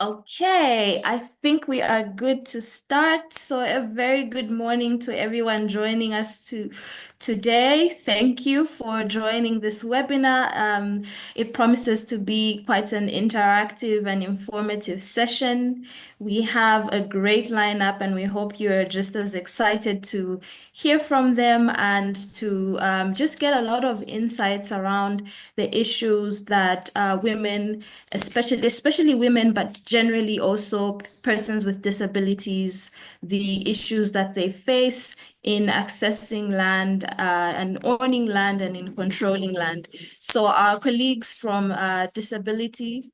Okay, I think we are good to start. So a very good morning to everyone joining us today. Thank you for joining this webinar. It promises to be quite an interactive and informative session. We have a great lineup and we hope you're just as excited to hear from them and to just get a lot of insights around the issues that women, especially women, but generally also persons with disabilities, the issues that they face in accessing land and owning land and in controlling land. So our colleagues from disability,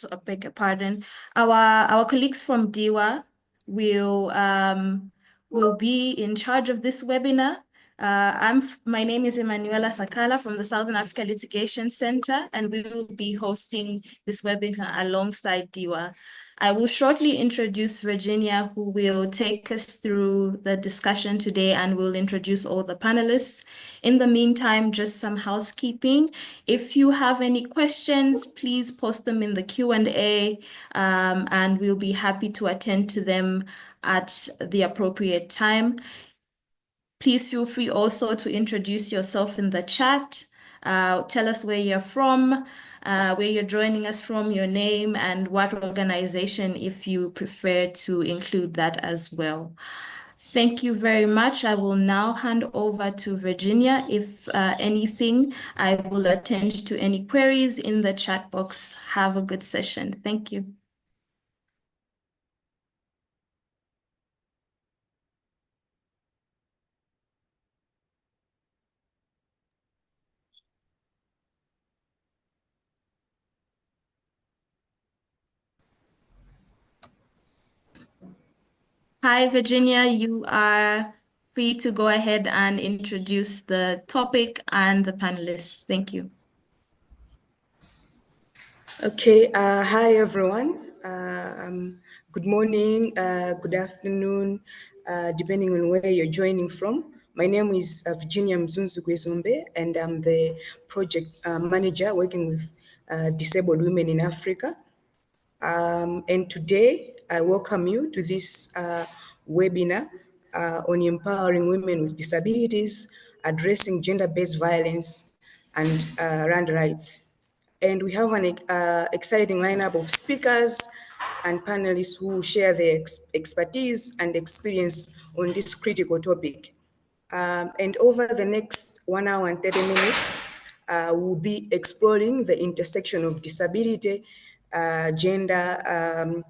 I beg your pardon, our colleagues from DIWA will be in charge of this webinar. My name is Emanuela Sakala from the Southern Africa Litigation Center, and we will be hosting this webinar alongside DIWA. I will shortly introduce Virginia, who will take us through the discussion today and will introduce all the panelists. In the meantime, just some housekeeping. If you have any questions, please post them in the Q&A, and we'll be happy to attend to them at the appropriate time. Please feel free also to introduce yourself in the chat. Tell us where you're from, where you're joining us from, your name, and what organization, if you prefer to include that as well. Thank you very much. I will now hand over to Virginia. If anything, I will attend to any queries in the chat box. Have a good session. Thank you. Hi, Virginia. You are free to go ahead and introduce the topic and the panelists. Thank you. Okay, hi everyone. Good morning, good afternoon, depending on where you're joining from. My name is Virginia Mzunzu Gwezombe, and I'm the project manager working with disabled women in Africa. And today, I welcome you to this webinar on empowering women with disabilities, addressing gender-based violence, and land rights. And we have an exciting lineup of speakers and panelists who share their expertise and experience on this critical topic. And over the next 1 hour and 30 minutes, we'll be exploring the intersection of disability, gender,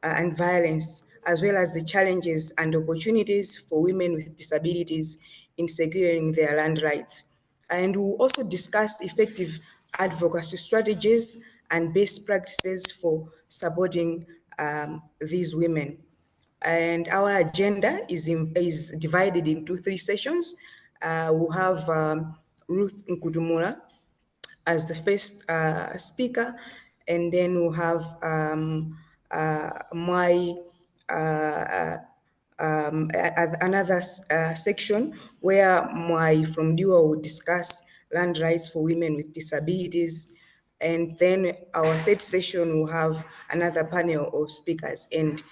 and violence, as well as the challenges and opportunities for women with disabilities in securing their land rights. And we'll also discuss effective advocacy strategies and best practices for supporting these women. And our agenda is divided into 3 sessions. We'll have Ruth Nkutumula as the first speaker, and then we'll have my another section where my from DUA will discuss land rights for women with disabilities. And then our third session will have another panel of speakers, and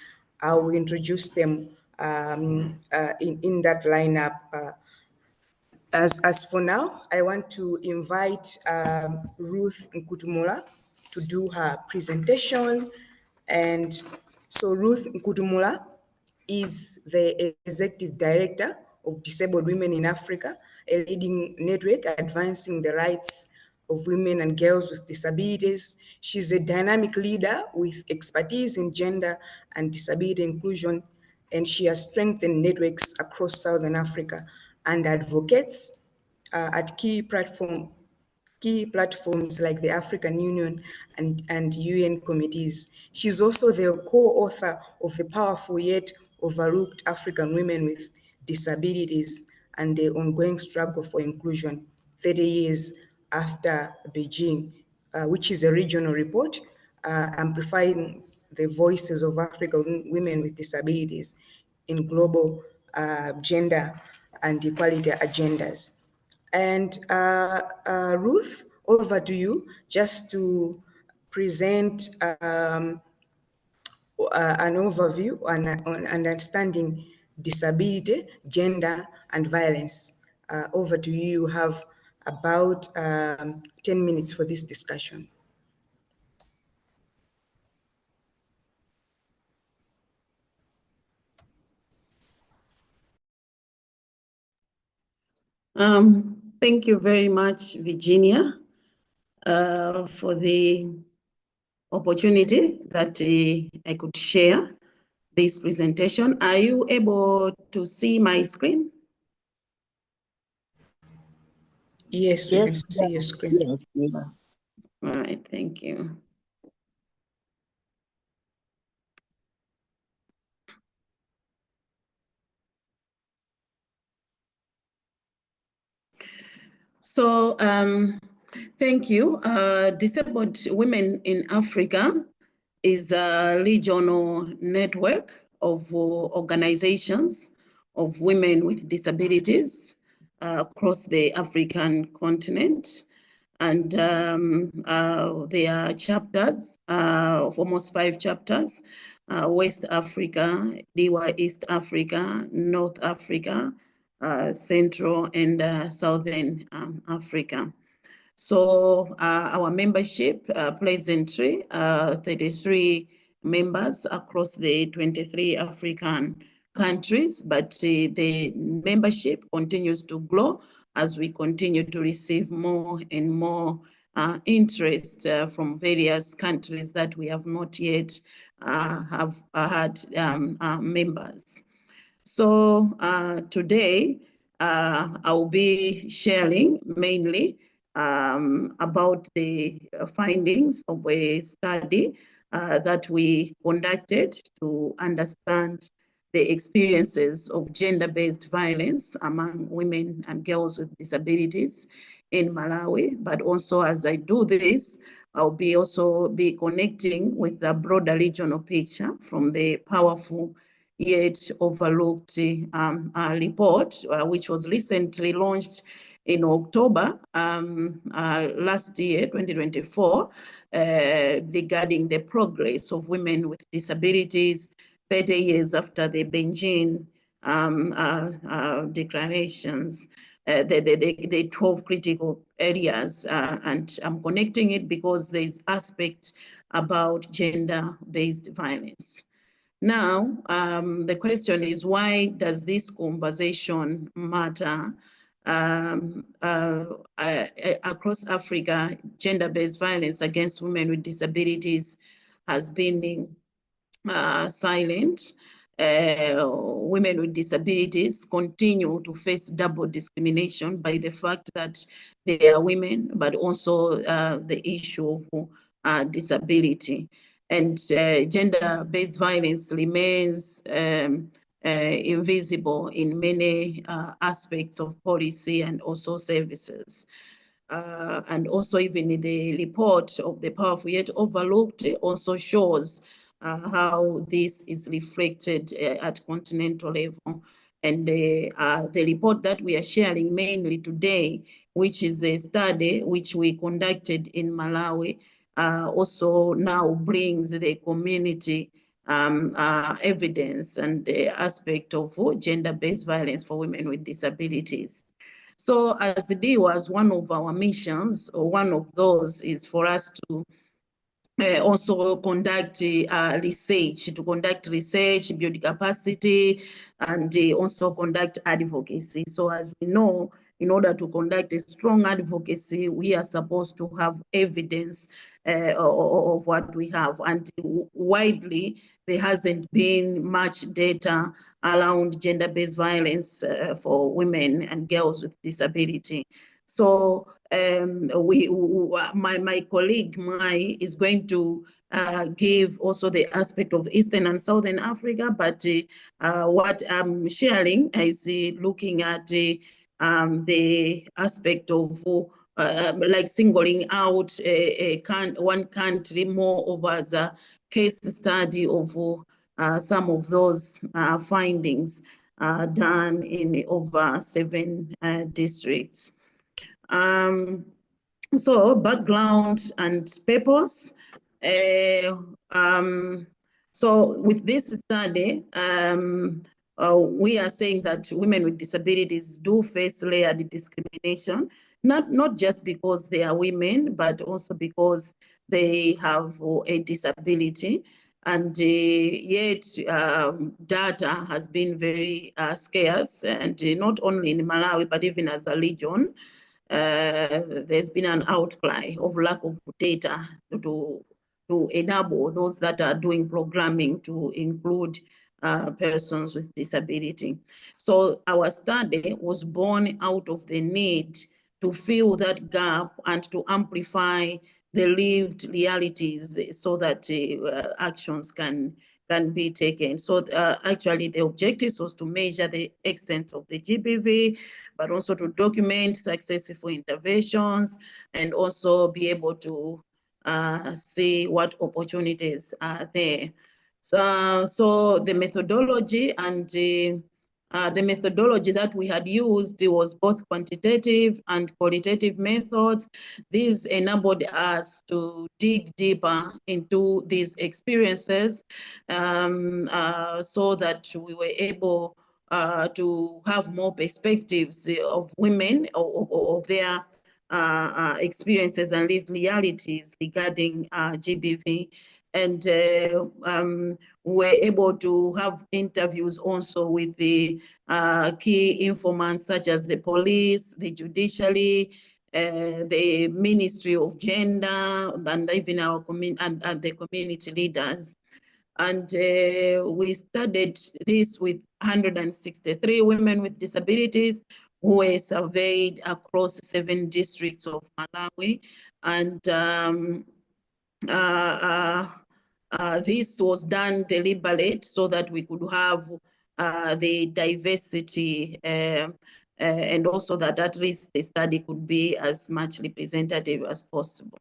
I will introduce them in that lineup. As for now, I want to invite Ruth Nkutumula to do her presentation. And so Ruth Nkutumula is the Executive Director of Disabled Women in Africa, a leading network advancing the rights of women and girls with disabilities. She's a dynamic leader with expertise in gender and disability inclusion, and she has strengthened networks across Southern Africa and advocates at key platforms like the African Union and UN committees. She's also the co-author of the powerful yet overlooked African Women with Disabilities and the Ongoing Struggle for Inclusion, 30 years after Beijing, which is a regional report amplifying the voices of African women with disabilities in global gender and equality agendas. And Ruth, over to you just to present an overview on understanding disability, gender, and violence. Over to you. You have about 10 minutes for this discussion. Thank you very much, Virginia, for the opportunity that I could share this presentation. Are you able to see my screen? Yes, we can see your screen. Yes, yeah. All right, thank you. So, thank you. Disabled Women in Africa is a regional network of organizations of women with disabilities across the African continent. And there are chapters of almost 5 chapters, West Africa, DIWA East Africa, North Africa, Central and Southern Africa. So our membership presently, 33 members across the 23 African countries, but the membership continues to grow as we continue to receive more and more interest from various countries that we have not yet have had members. So today, I'll be sharing mainly about the findings of a study that we conducted to understand the experiences of gender-based violence among women and girls with disabilities in Malawi. But also, as I do this, I'll also be connecting with the broader regional picture from the powerful yet overlooked report, which was recently launched in October last year, 2024, regarding the progress of women with disabilities 30 years after the Beijing declarations, the 12 critical areas. And I'm connecting it because there's aspects about gender-based violence. Now, the question is, why does this conversation matter? Across Africa, gender-based violence against women with disabilities has been silent. Women with disabilities continue to face double discrimination by the fact that they are women, but also the issue of disability. And gender-based violence remains invisible in many aspects of policy and also services. And also even in the report of the powerful yet overlooked also shows how this is reflected at continental level. And the report that we are sharing mainly today, which is a study which we conducted in Malawi, also now brings the community evidence and the aspect of gender-based violence for women with disabilities. So as D was one of our missions, or one of those is for us to also conduct research, build capacity, and also conduct advocacy. So as we know, in order to conduct a strong advocacy, we are supposed to have evidence of what we have. And widely, there hasn't been much data around gender-based violence for women and girls with disability. So my colleague Mai is going to give also the aspect of Eastern and Southern Africa, but what I'm sharing is looking at the aspect of like singling out one country more over as a case study of some of those findings done in over 7 districts. So background and purpose. So with this study, we are saying that women with disabilities do face layered discrimination, not just because they are women, but also because they have a disability. And yet data has been very scarce, and not only in Malawi, but even as a region, there's been an outcry of lack of data to enable those that are doing programming to include persons with disability. So our study was born out of the need to fill that gap and to amplify the lived realities so that actions can be taken. So actually the objective was to measure the extent of the GBV, but also to document successful interventions and also be able to see what opportunities are there. So the methodology and the methodology that we had used was both quantitative and qualitative methods. These enabled us to dig deeper into these experiences so that we were able to have more perspectives of women, of their experiences and lived realities regarding GBV. And we were able to have interviews also with the key informants such as the police, the judiciary, the Ministry of Gender, and even our and the community leaders. And we studied this with 163 women with disabilities who were surveyed across 7 districts of Malawi. And this was done deliberate so that we could have the diversity and also that at least the study could be as much representative as possible.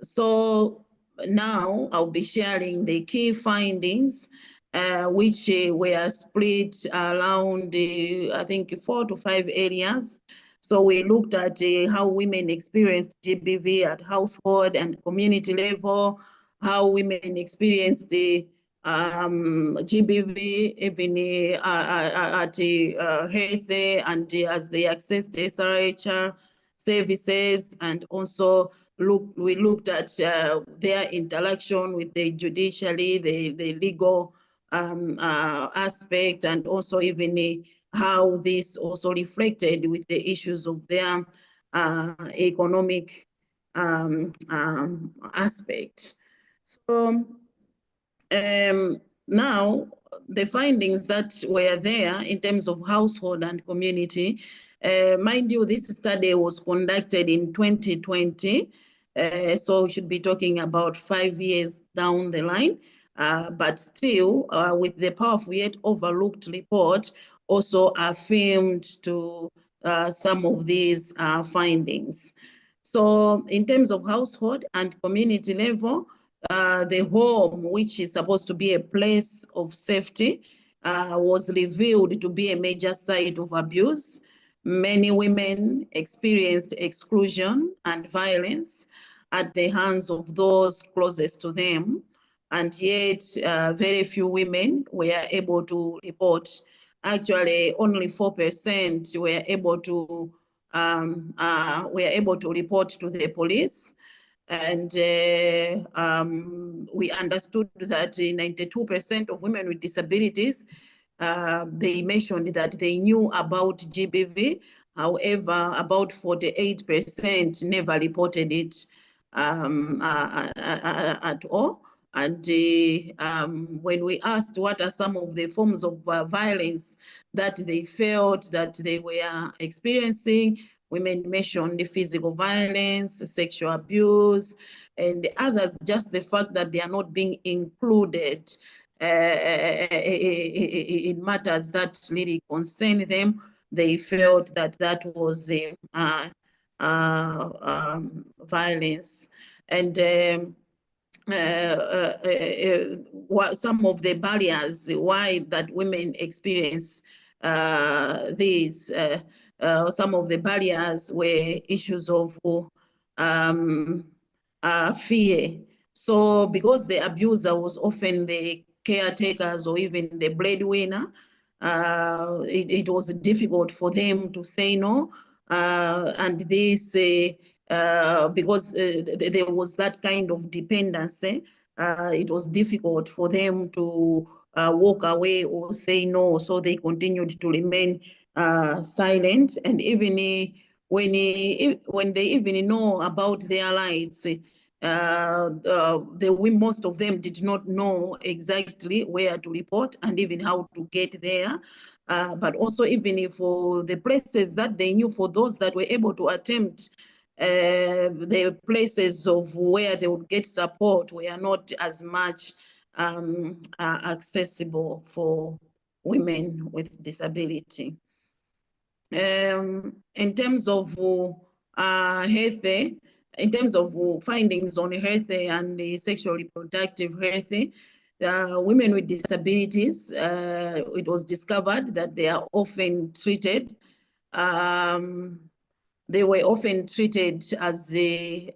So now I'll be sharing the key findings, which were split around, I think, 4 to 5 areas. So we looked at how women experienced GBV at household and community level, how women experienced the GBV even at health and as they accessed SRHR services, and also we looked at their interaction with the judiciary, the legal aspect, and also even how this also reflected with the issues of their economic aspect. So now the findings that were there in terms of household and community, mind you, this study was conducted in 2020, so we should be talking about 5 years down the line, but still with the powerful yet overlooked report also affirmed to some of these findings. So in terms of household and community level, the home, which is supposed to be a place of safety, was revealed to be a major site of abuse. Many women experienced exclusion and violence at the hands of those closest to them. And yet, very few women were able to report. Actually, only 4% were able to report to the police. And we understood that 92% of women with disabilities, they mentioned that they knew about GBV. However, about 48% never reported it at all. And when we asked what are some of the forms of violence that they felt that they were experiencing, women mentioned the physical violence, sexual abuse, and others, just the fact that they are not being included in matters that really concern them. They felt that that was violence. And some of the barriers why that women experience these, some of the barriers were issues of fear. So because the abuser was often the caretakers or even the breadwinner, it was difficult for them to say no. And this, because there was that kind of dependency, it was difficult for them to walk away or say no. So they continued to remain silent. And even when they even know about their rights, most of them did not know exactly where to report and even how to get there. But also even for the places that they knew, for those that were able to attempt the places of where they would get support were not as much accessible for women with disability. In terms of health, in terms of findings on health and the sexual reproductive health, women with disabilities, it was discovered that they are often treated they were often treated as the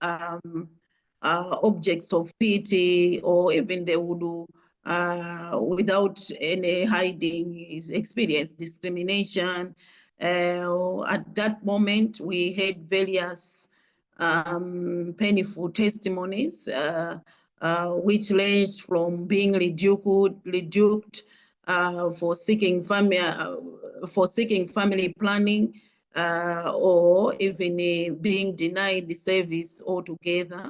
objects of pity, or even they would, without any hiding, experience discrimination. At that moment, we had various painful testimonies, which ranged from being rebuked for seeking family planning, or even being denied the service altogether.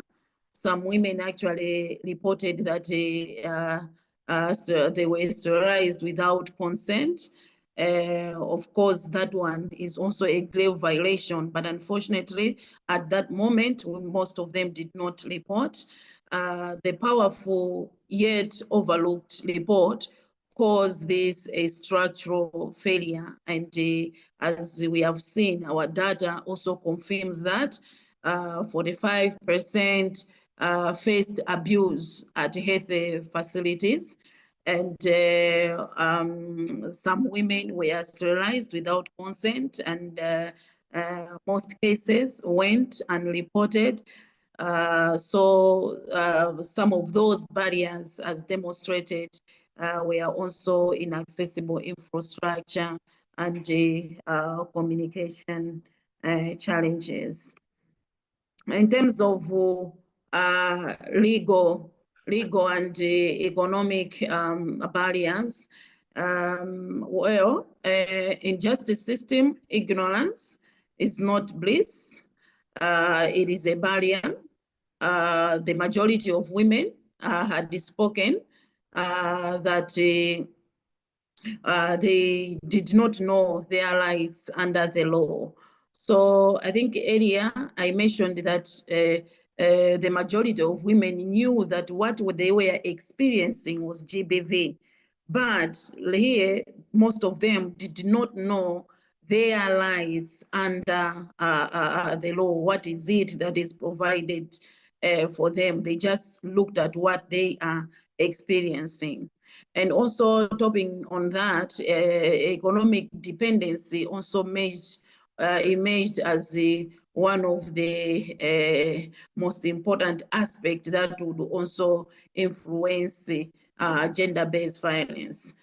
Some women actually reported that so they were sterilized without consent. Of course, that one is also a grave violation, but unfortunately, at that moment, most of them did not report. The powerful yet overlooked report cause this a structural failure. And as we have seen, our data also confirms that 45% faced abuse at health facilities. And some women were sterilized without consent, and most cases went unreported. So some of those barriers, as demonstrated, were also inaccessible infrastructure and communication challenges. In terms of legal and economic barriers, in justice system, ignorance is not bliss. It is a barrier. The majority of women had spoken that they did not know their rights under the law. So I think earlier I mentioned that the majority of women knew that what they were experiencing was GBV. But here, most of them did not know their rights under the law. What is it that is provided for them? They just looked at what they are experiencing. And also topping on that, economic dependency also emerged as one of the most important aspects that would also influence gender-based violence.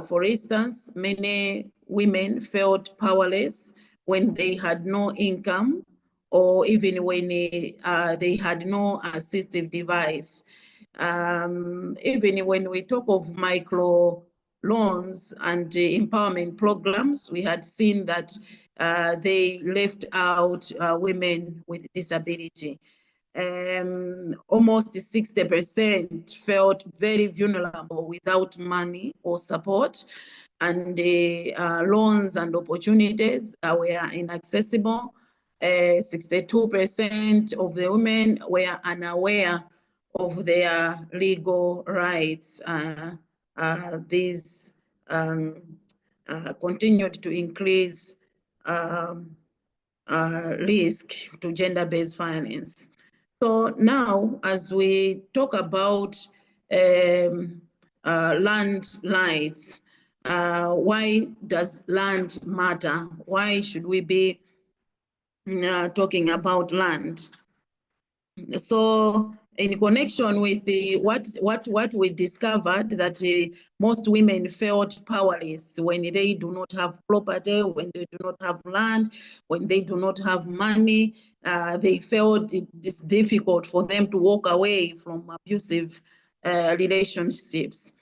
For instance, many women felt powerless when they had no income, or even when they had no assistive device. Even when we talk of micro loans and empowerment programs, we had seen that they left out women with disability. Almost 60% felt very vulnerable without money or support, and the loans and opportunities were inaccessible. 62% of the women were unaware of their legal rights. These continued to increase risk to gender-based violence. So now, as we talk about land rights, why does land matter? Why should we be talking about land? So in connection with the what we discovered, that most women felt powerless when they do not have property, when they do not have land, when they do not have money. They felt it is difficult for them to walk away from abusive relationships.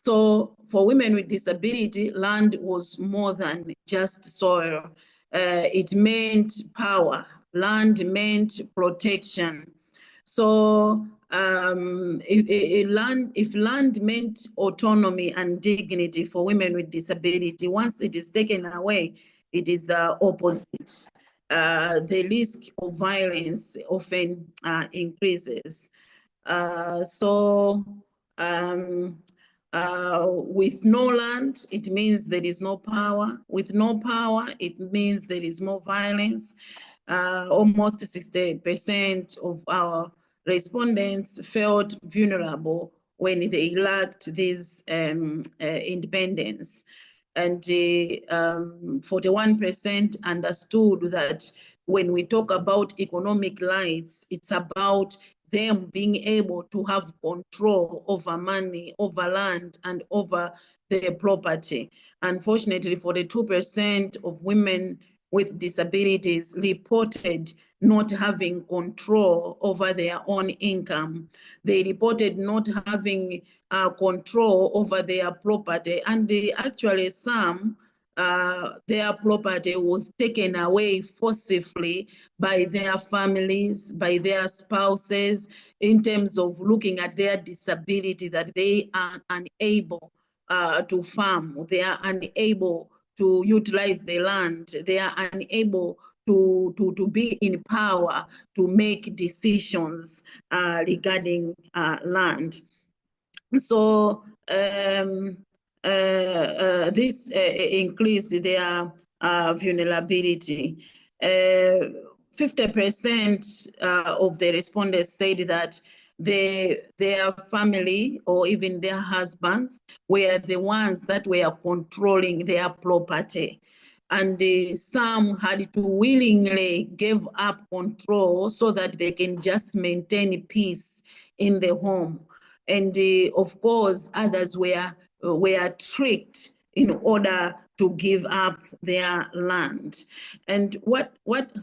So for women with disability, land was more than just soil. It meant power. Land meant protection. So if land meant autonomy and dignity for women with disability, once it is taken away, it is the opposite. The risk of violence often increases. With no land, it means there is no power. With no power, it means there is more violence. Almost 60% of our respondents felt vulnerable when they lacked this independence. And 41% understood that when we talk about economic rights, it's about them being able to have control over money, over land, and over their property. Unfortunately, 42% of women with disabilities reported not having control over their own income. They reported not having control over their property, and actually some their property was taken away forcibly by their families, by their spouses, in terms of looking at their disability, that they are unable to farm, they are unable to utilize the land, they are unable to be in power to make decisions regarding land. So this increased their vulnerability. 50% of the respondents said that their family or even their husbands were the ones that were controlling their property. And some had to willingly give up control so that they can just maintain peace in the home. And of course, others were tricked in order to give up their land. And what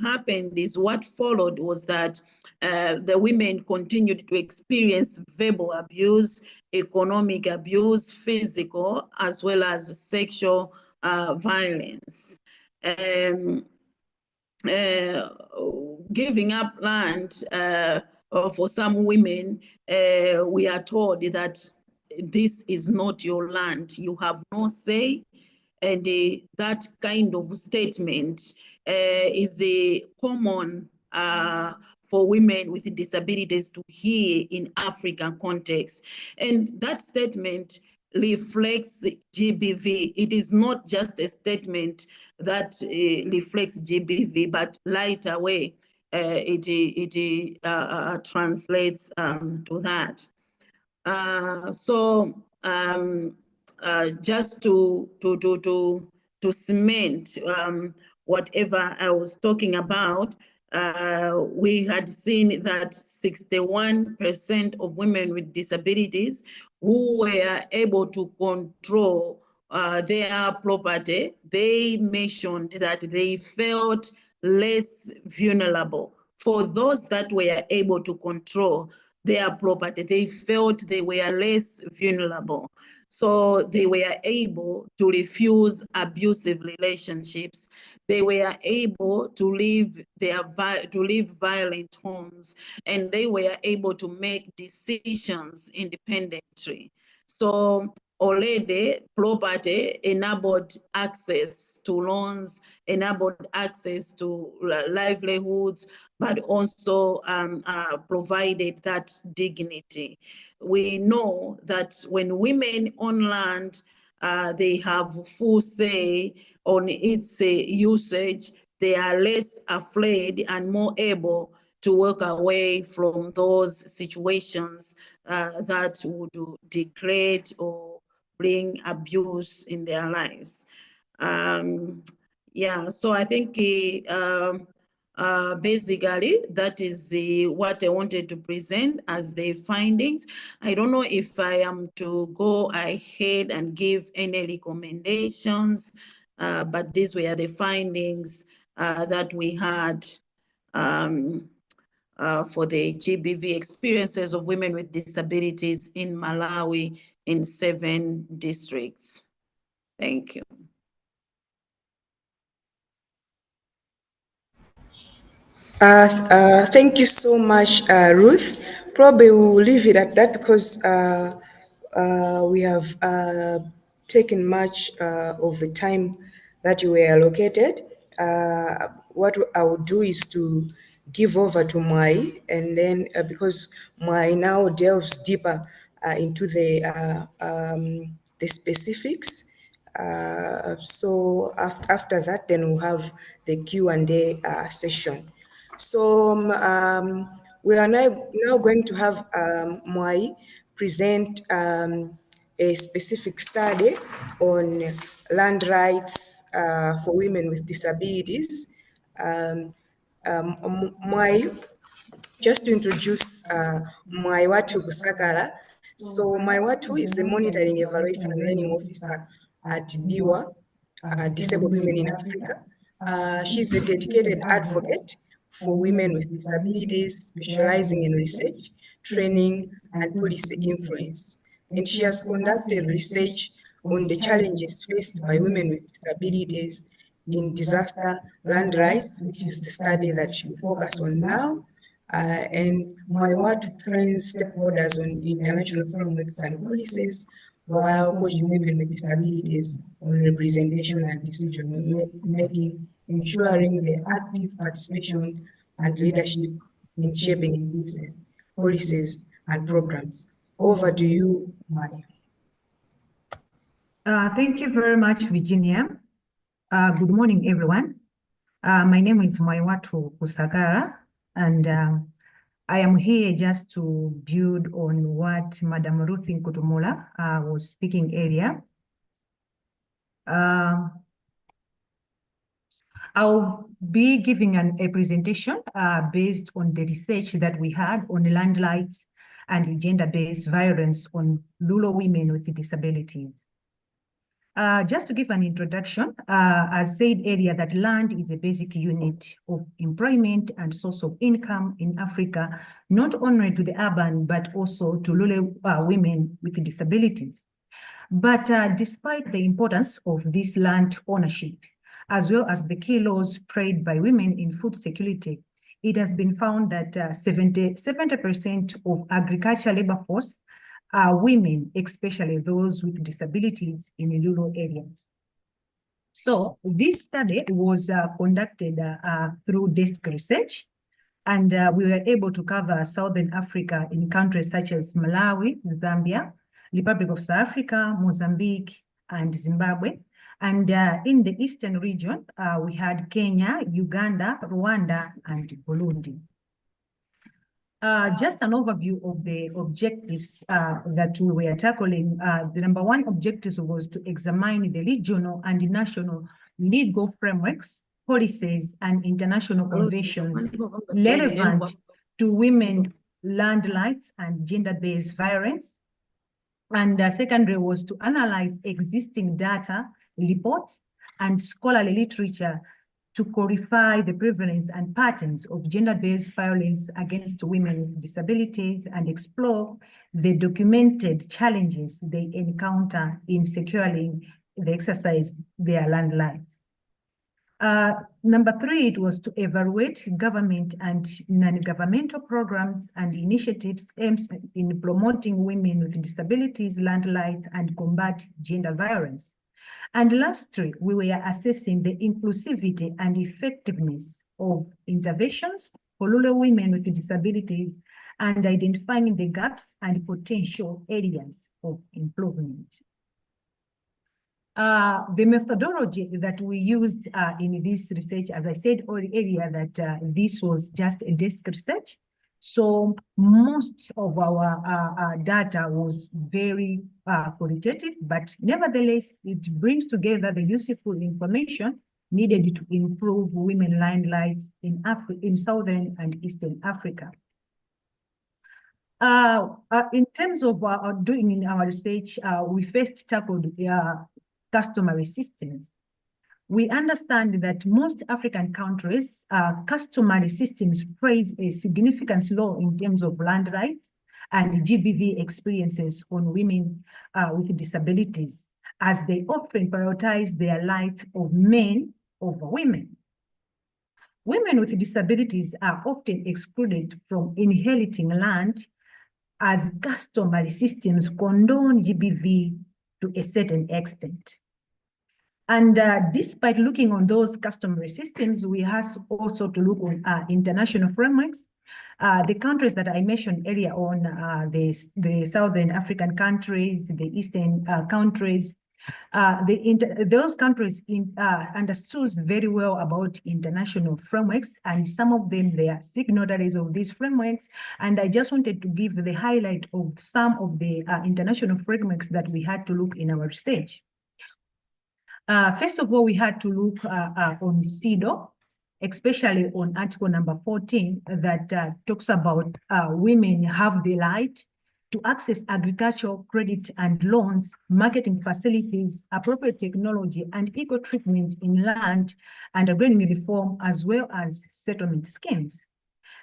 happened is, what followed was that the women continued to experience verbal abuse, economic abuse, physical, as well as sexual violence. Giving up land for some women, we are told that this is not your land, you have no say. And that kind of statement is a common for women with disabilities to hear in African context. And that statement reflects GBV. It is not just a statement that reflects GBV, but right away it translates to that. Just to cement whatever I was talking about, we had seen that 61% of women with disabilities who were able to control their property, they mentioned that they felt less vulnerable. For those that were able to control their property, they felt they were less vulnerable. So they were able to refuse abusive relationships. They were able to leave violent homes, and they were able to make decisions independently. So already property enabled access to loans, enabled access to livelihoods, but also provided that dignity. We know that when women own land, they have full say on its usage. They are less afraid and more able to walk away from those situations that would degrade or bring abuse in their lives. Yeah, so I think Basically, that is what I wanted to present as the findings. I don't know if I am to go ahead and give any recommendations, but these were the findings that we had for the GBV experiences of women with disabilities in Malawi in 7 districts. Thank you. Thank you so much, Ruth. Probably we'll leave it at that because we have taken much of the time that you were allocated. What I would do is to give over to Mai, and then because Mai now delves deeper into the specifics. So after that, then we'll have the Q&A session. So we are now going to have Mai present a specific study on land rights for women with disabilities. Mai, just to introduce Maiwatu Busakala. So Maiwatu is the Monitoring, Evaluation and Learning Officer at DIWA, Disabled Women in Africa. She's a dedicated advocate for women with disabilities, specializing in research, training, and policy influence. And she has conducted research on the challenges faced by women with disabilities in disaster land rights, which is the study that you focus on now, and my work trains stakeholders on international frameworks and policies while coaching women with disabilities on representation and decision making, ensuring their active participation and leadership in shaping policies and programs. Over to you, Maya. Thank you very much, Virginia. Good morning, everyone. My name is Maiwatu Kusagara, and I am here just to build on what Madam Ruth Nkutumula was speaking earlier. I'll be giving a presentation based on the research that we had on land rights and gender-based violence on rural women with disabilities. Just to give an introduction, as said earlier, that land is a basic unit of employment and source of income in Africa, not only to the urban, but also to rural women with disabilities. But despite the importance of this land ownership, as well as the key roles played by women in food security, it has been found that 70% of agricultural labor force are women, especially those with disabilities in rural areas. So this study was conducted through desk research, and we were able to cover Southern Africa in countries such as Malawi, Zambia, Republic of South Africa, Mozambique, and Zimbabwe. And in the Eastern region, we had Kenya, Uganda, Rwanda, and Burundi. Just an overview of the objectives that we were tackling. The number one objective was to examine the regional and national legal frameworks, policies, and international conventions relevant to women, land rights, and gender-based violence. And secondary was to analyze existing data, reports, and scholarly literature to clarify the prevalence and patterns of gender-based violence against women with disabilities and explore the documented challenges they encounter in securing the exercise their land rights. Number three, it was to evaluate government and non-governmental programs and initiatives aimed in promoting women with disabilities, land rights, and combat gender violence. And lastly, we were assessing the inclusivity and effectiveness of interventions for rural women with disabilities and identifying the gaps and potential areas of improvement. The methodology that we used in this research, as I said earlier, that this was just a desk research. So most of our data was very qualitative, but nevertheless, it brings together the useful information needed to improve women land rights in Southern and Eastern Africa. In terms of doing in our research, we first tackled customer resistance. We understand that most African countries, customary systems plays a significant role in terms of land rights and GBV experiences on women with disabilities, as they often prioritize their rights of men over women. Women with disabilities are often excluded from inheriting land, as customary systems condone GBV to a certain extent. And despite looking on those customary systems, we have also to look on international frameworks. The countries that I mentioned earlier on, the Southern African countries, the Eastern countries, those countries understood very well about international frameworks, and some of them, they are signatories of these frameworks. And I just wanted to give the highlight of some of the international frameworks that we had to look in our research. First of all, we had to look on CEDAW, especially on article number 14 that talks about women have the right to access agricultural credit and loans, marketing facilities, appropriate technology, and equal treatment in land and agrarian reform, as well as settlement schemes.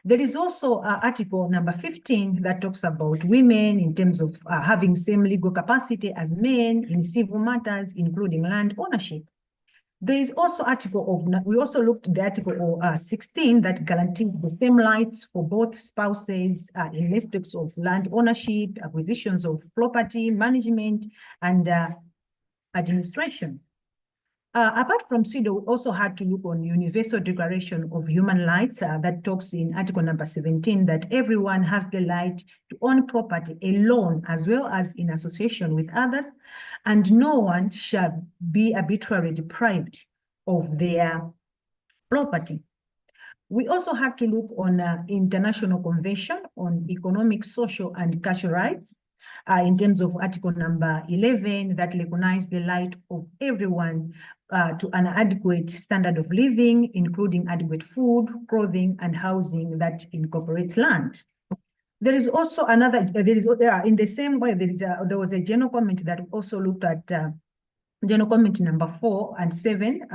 There is also article number 15 that talks about women in terms of having same legal capacity as men in civil matters, including land ownership. There is also we also looked at the article 16 that guarantees the same rights for both spouses in respect of land ownership, acquisitions of property, management, and administration. Apart from CEDAW, we also had to look on Universal Declaration of Human Rights that talks in article number 17 that everyone has the right to own property alone as well as in association with others, and no one shall be arbitrarily deprived of their property. We also have to look on International Convention on Economic, Social, and Cultural Rights in terms of article number 11 that recognizes the right of everyone to an adequate standard of living, including adequate food, clothing, and housing that incorporates land. There is also another, in the same way, there was a general comment that also looked at general comment number 4 and 7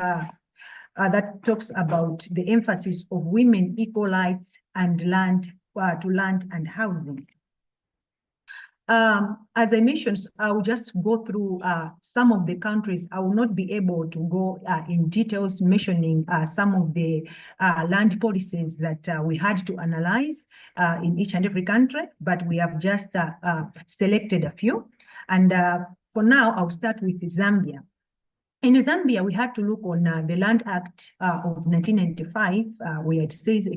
that talks about the emphasis of women equal rights and land to land and housing. As I mentioned, I will just go through some of the countries. I will not be able to go in details mentioning some of the land policies that we had to analyze in each and every country, but we have just selected a few. And for now, I'll start with Zambia. In Zambia, we had to look on the Land Act of 1995, where it says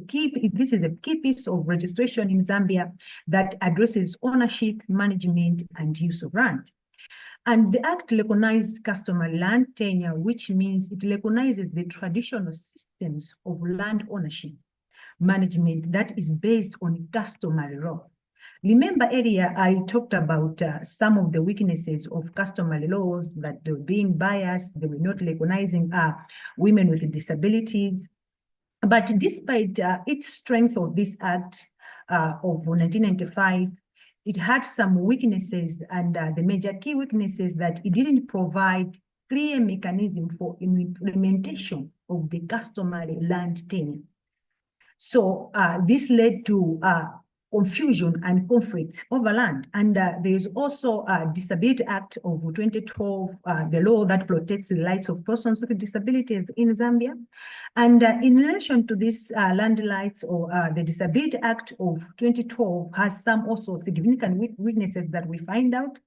this is a key piece of registration in Zambia that addresses ownership, management, and use of land. And the Act recognizes customary land tenure, which means it recognizes the traditional systems of land ownership management that is based on customary law. Remember earlier, I talked about some of the weaknesses of customary laws, that they were being biased, they were not recognizing women with disabilities. But despite its strength of this Act of 1995, it had some weaknesses, and the major key weaknesses that it didn't provide clear mechanism for implementation of the customary land tenure. So this led to confusion and conflict over land. And there is also a Disability Act of 2012, the law that protects the rights of persons with disabilities in Zambia. And in relation to this land rights, or the Disability Act of 2012 has some also significant weaknesses that we find out.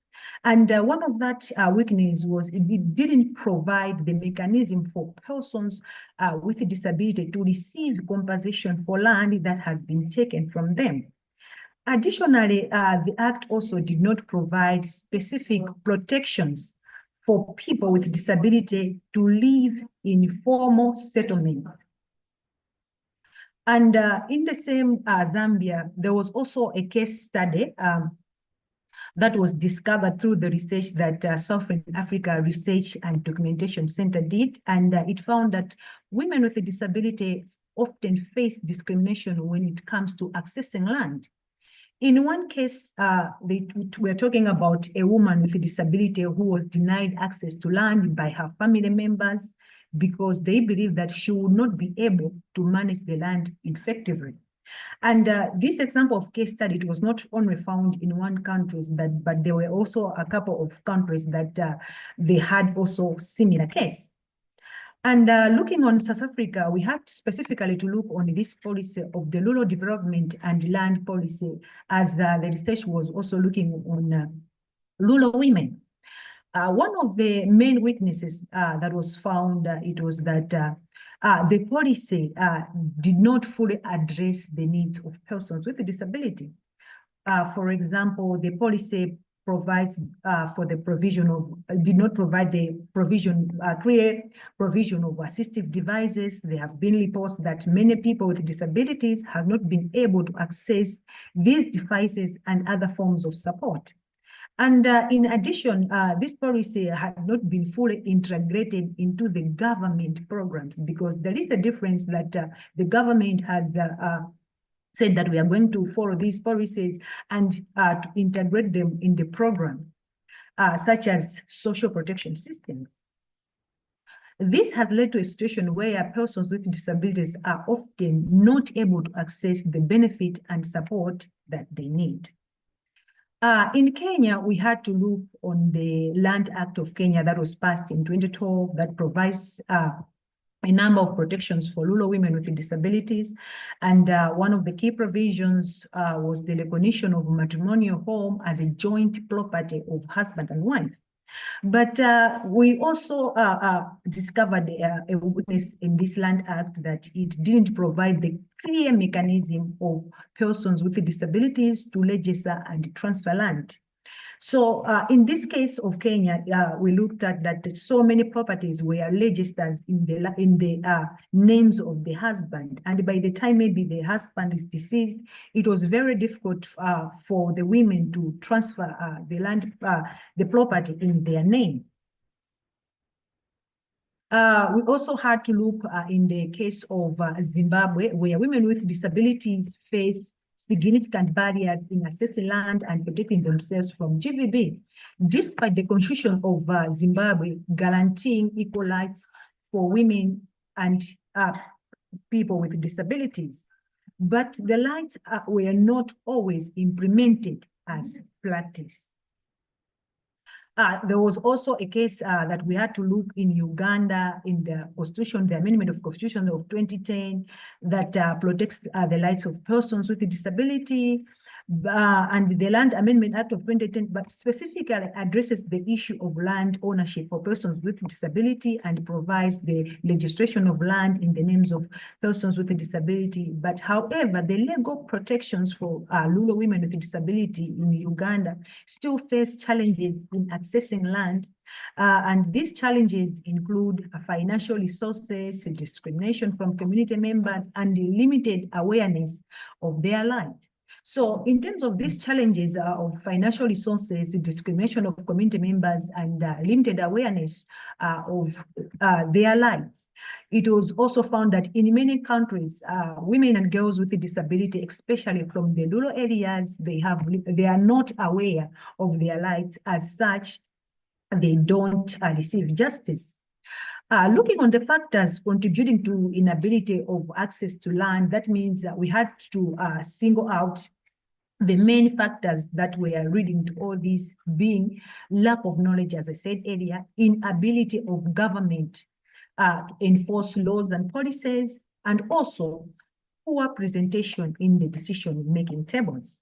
And one of that weakness was it didn't provide the mechanism for persons with a disability to receive compensation for land that has been taken from them. Additionally, the Act also did not provide specific protections for people with disability to live in formal settlements. And in the same Zambia, there was also a case study that was discovered through the research that Southern Africa Research and Documentation Center did. And it found that women with a disability often face discrimination when it comes to accessing land. In one case, we're talking about a woman with a disability who was denied access to land by her family members because they believe that she would not be able to manage the land effectively. And this example of case study, it was not only found in one country, but there were also a couple of countries that they had also similar case. And looking on South Africa, we had specifically to look on this policy of the rural development and land policy, as the research was also looking on rural women. One of the main weaknesses that was found, it was that the policy did not fully address the needs of persons with a disability. For example, the policy provides for the provision of, did not provide the provision, clear provision of assistive devices. There have been reports that many people with disabilities have not been able to access these devices and other forms of support. And in addition, this policy had not been fully integrated into the government programs, because there is a difference that the government has said that we are going to follow these policies and to integrate them in the program, such as social protection systems. This has led to a situation where persons with disabilities are often not able to access the benefit and support that they need. In Kenya, we had to look on the Land Act of Kenya that was passed in 2012 that provides a number of protections for rural women with disabilities. And one of the key provisions was the recognition of matrimonial home as a joint property of husband and wife. But we also discovered a weakness in this Land Act, that it didn't provide the clear mechanism of persons with disabilities to register and transfer land. So in this case of Kenya, we looked at that so many properties were registered in the names of the husband. And by the time maybe the husband is deceased, it was very difficult for the women to transfer the land, the property in their name. We also had to look in the case of Zimbabwe, where women with disabilities face significant barriers in accessing land and protecting themselves from GBV, despite the constitution of Zimbabwe guaranteeing equal rights for women and people with disabilities. But the rights were not always implemented as practice. There was also a case that we had to look in Uganda in the Constitution, the Amendment of Constitution of 2010, that protects the rights of persons with a disability, and the Land Amendment Act of 2010, but specifically addresses the issue of land ownership for persons with disability and provides the registration of land in the names of persons with a disability. But however, the legal protections for rural women with a disability in Uganda still face challenges in accessing land. And these challenges include financial resources, discrimination from community members, and limited awareness of their rights. So in terms of these challenges of financial resources, discrimination of community members, and limited awareness of their rights, it was also found that in many countries, women and girls with a disability, especially from the rural areas, they are not aware of their rights. As such, they don't receive justice. Looking on the factors contributing to inability of access to land, that means that we had to single out the main factors that were leading to all this, being lack of knowledge, as I said earlier, inability of government to enforce laws and policies, and also poor presentation in the decision-making tables.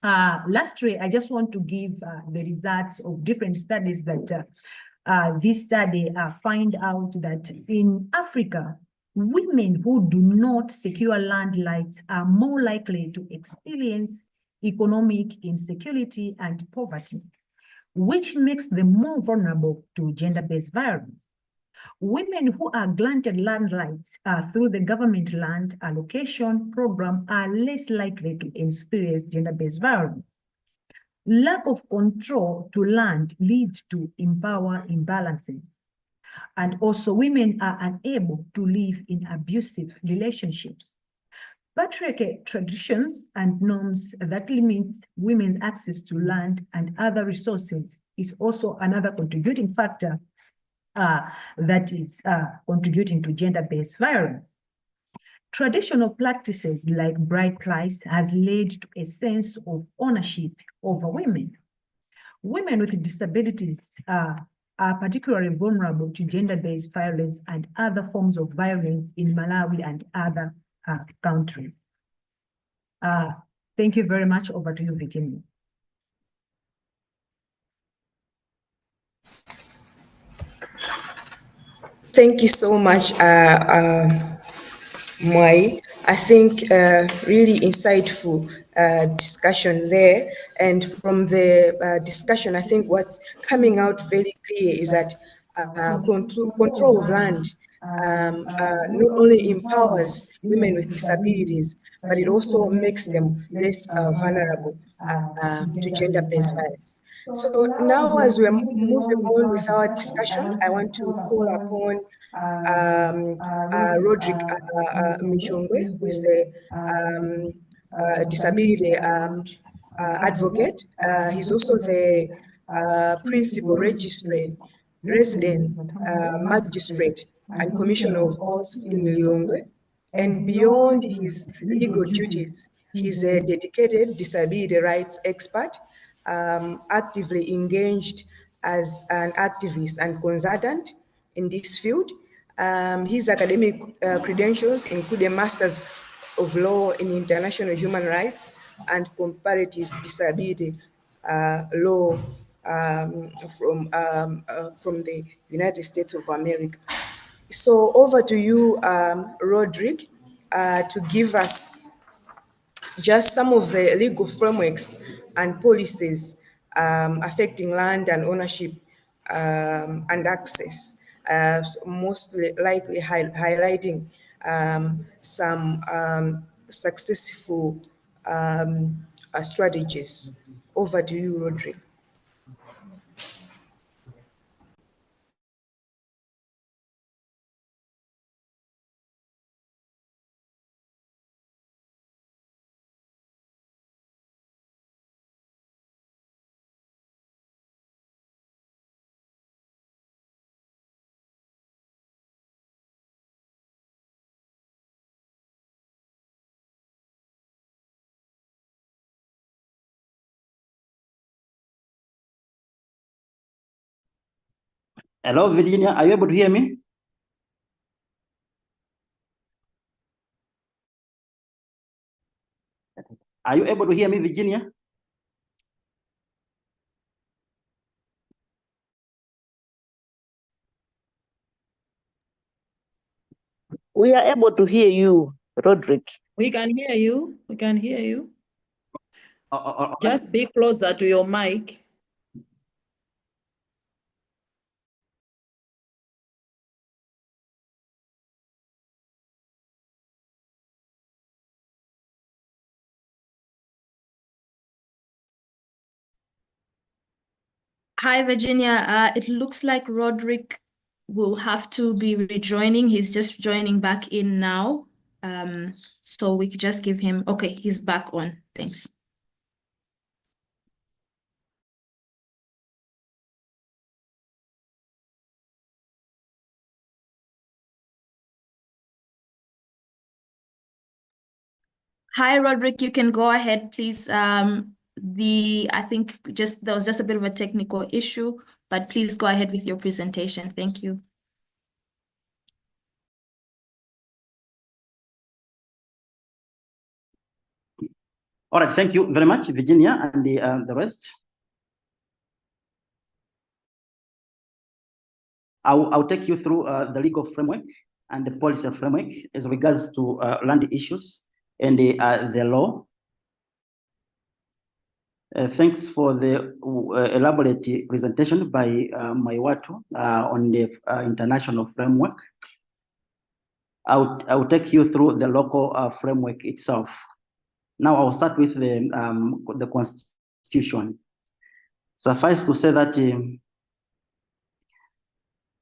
Lastly, I just want to give the results of different studies that this study find out that in Africa, women who do not secure land rights are more likely to experience economic insecurity and poverty, which makes them more vulnerable to gender-based violence. Women who are granted land rights through the government land allocation program are less likely to experience gender-based violence. Lack of control to land leads to power imbalances. And also women are unable to live in abusive relationships. Patriarchal traditions and norms that limit women's access to land and other resources is also another contributing factor that is contributing to gender-based violence. Traditional practices like bride price has led to a sense of ownership over women. Women with disabilities are particularly vulnerable to gender-based violence and other forms of violence in Malawi and other countries. Thank you very much. Over to you, Virginia. Thank you so much, Mwai. I think really insightful discussion there. And from the discussion, I think what's coming out very clear is that control of land not only empowers women with disabilities, but it also makes them less vulnerable to gender-based violence. So now, as we're moving on with our discussion, I want to call upon Roderick Michongwe, who is the disability advocate. He's also the principal resident magistrate and commissioner of oaths in Lilongwe. And beyond his legal duties, he's a dedicated disability rights expert, actively engaged as an activist and consultant in this field. His academic credentials include a Master's of Law in International Human Rights and Comparative Disability Law from the United States of America. So over to you, Roderick, to give us just some of the legal frameworks and policies affecting land and ownership and access, most likely highlighting some successful strategies. Over to you, Roderick. Hello, Virginia. Are you able to hear me? Are you able to hear me, Virginia? We are able to hear you, Roderick. We can hear you. We can hear you. Oh, Just be closer to your mic. Hi, Virginia. It looks like Roderick will have to be rejoining. He's just joining back in now. So we could just give him, okay, he's back on. Thanks. Hi, Roderick, you can go ahead, please. I think there was just a bit of a technical issue, but please go ahead with your presentation. Thank you. all right. Thank you very much, Virginia, and the rest. I'll take you through the legal framework and the policy framework as regards to land issues and the law. Thanks for the elaborate presentation by Maiwatu on the international framework. I'll take you through the local framework itself. Now I'll start with the Constitution. Suffice to say that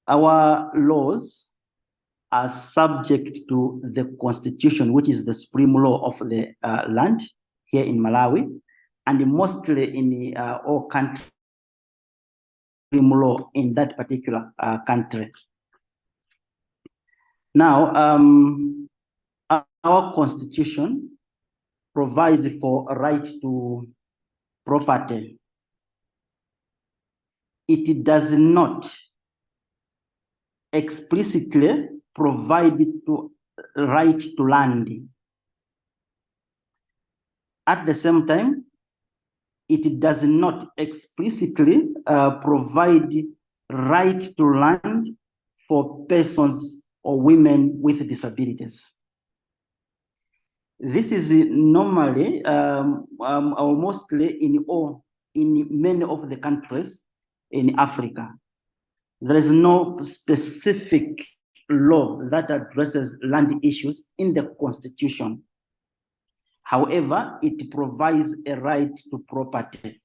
our laws are subject to the Constitution, which is the supreme law of the land here in Malawi, and mostly in all countries, supreme law in that particular country. Now, our Constitution provides for a right to property. It does not explicitly provide to right to land. At the same time, it does not explicitly provide right to land for persons or women with disabilities. This is normally or mostly in many of the countries in Africa. There is no specific law that addresses land issues in the Constitution. However, it provides a right to property.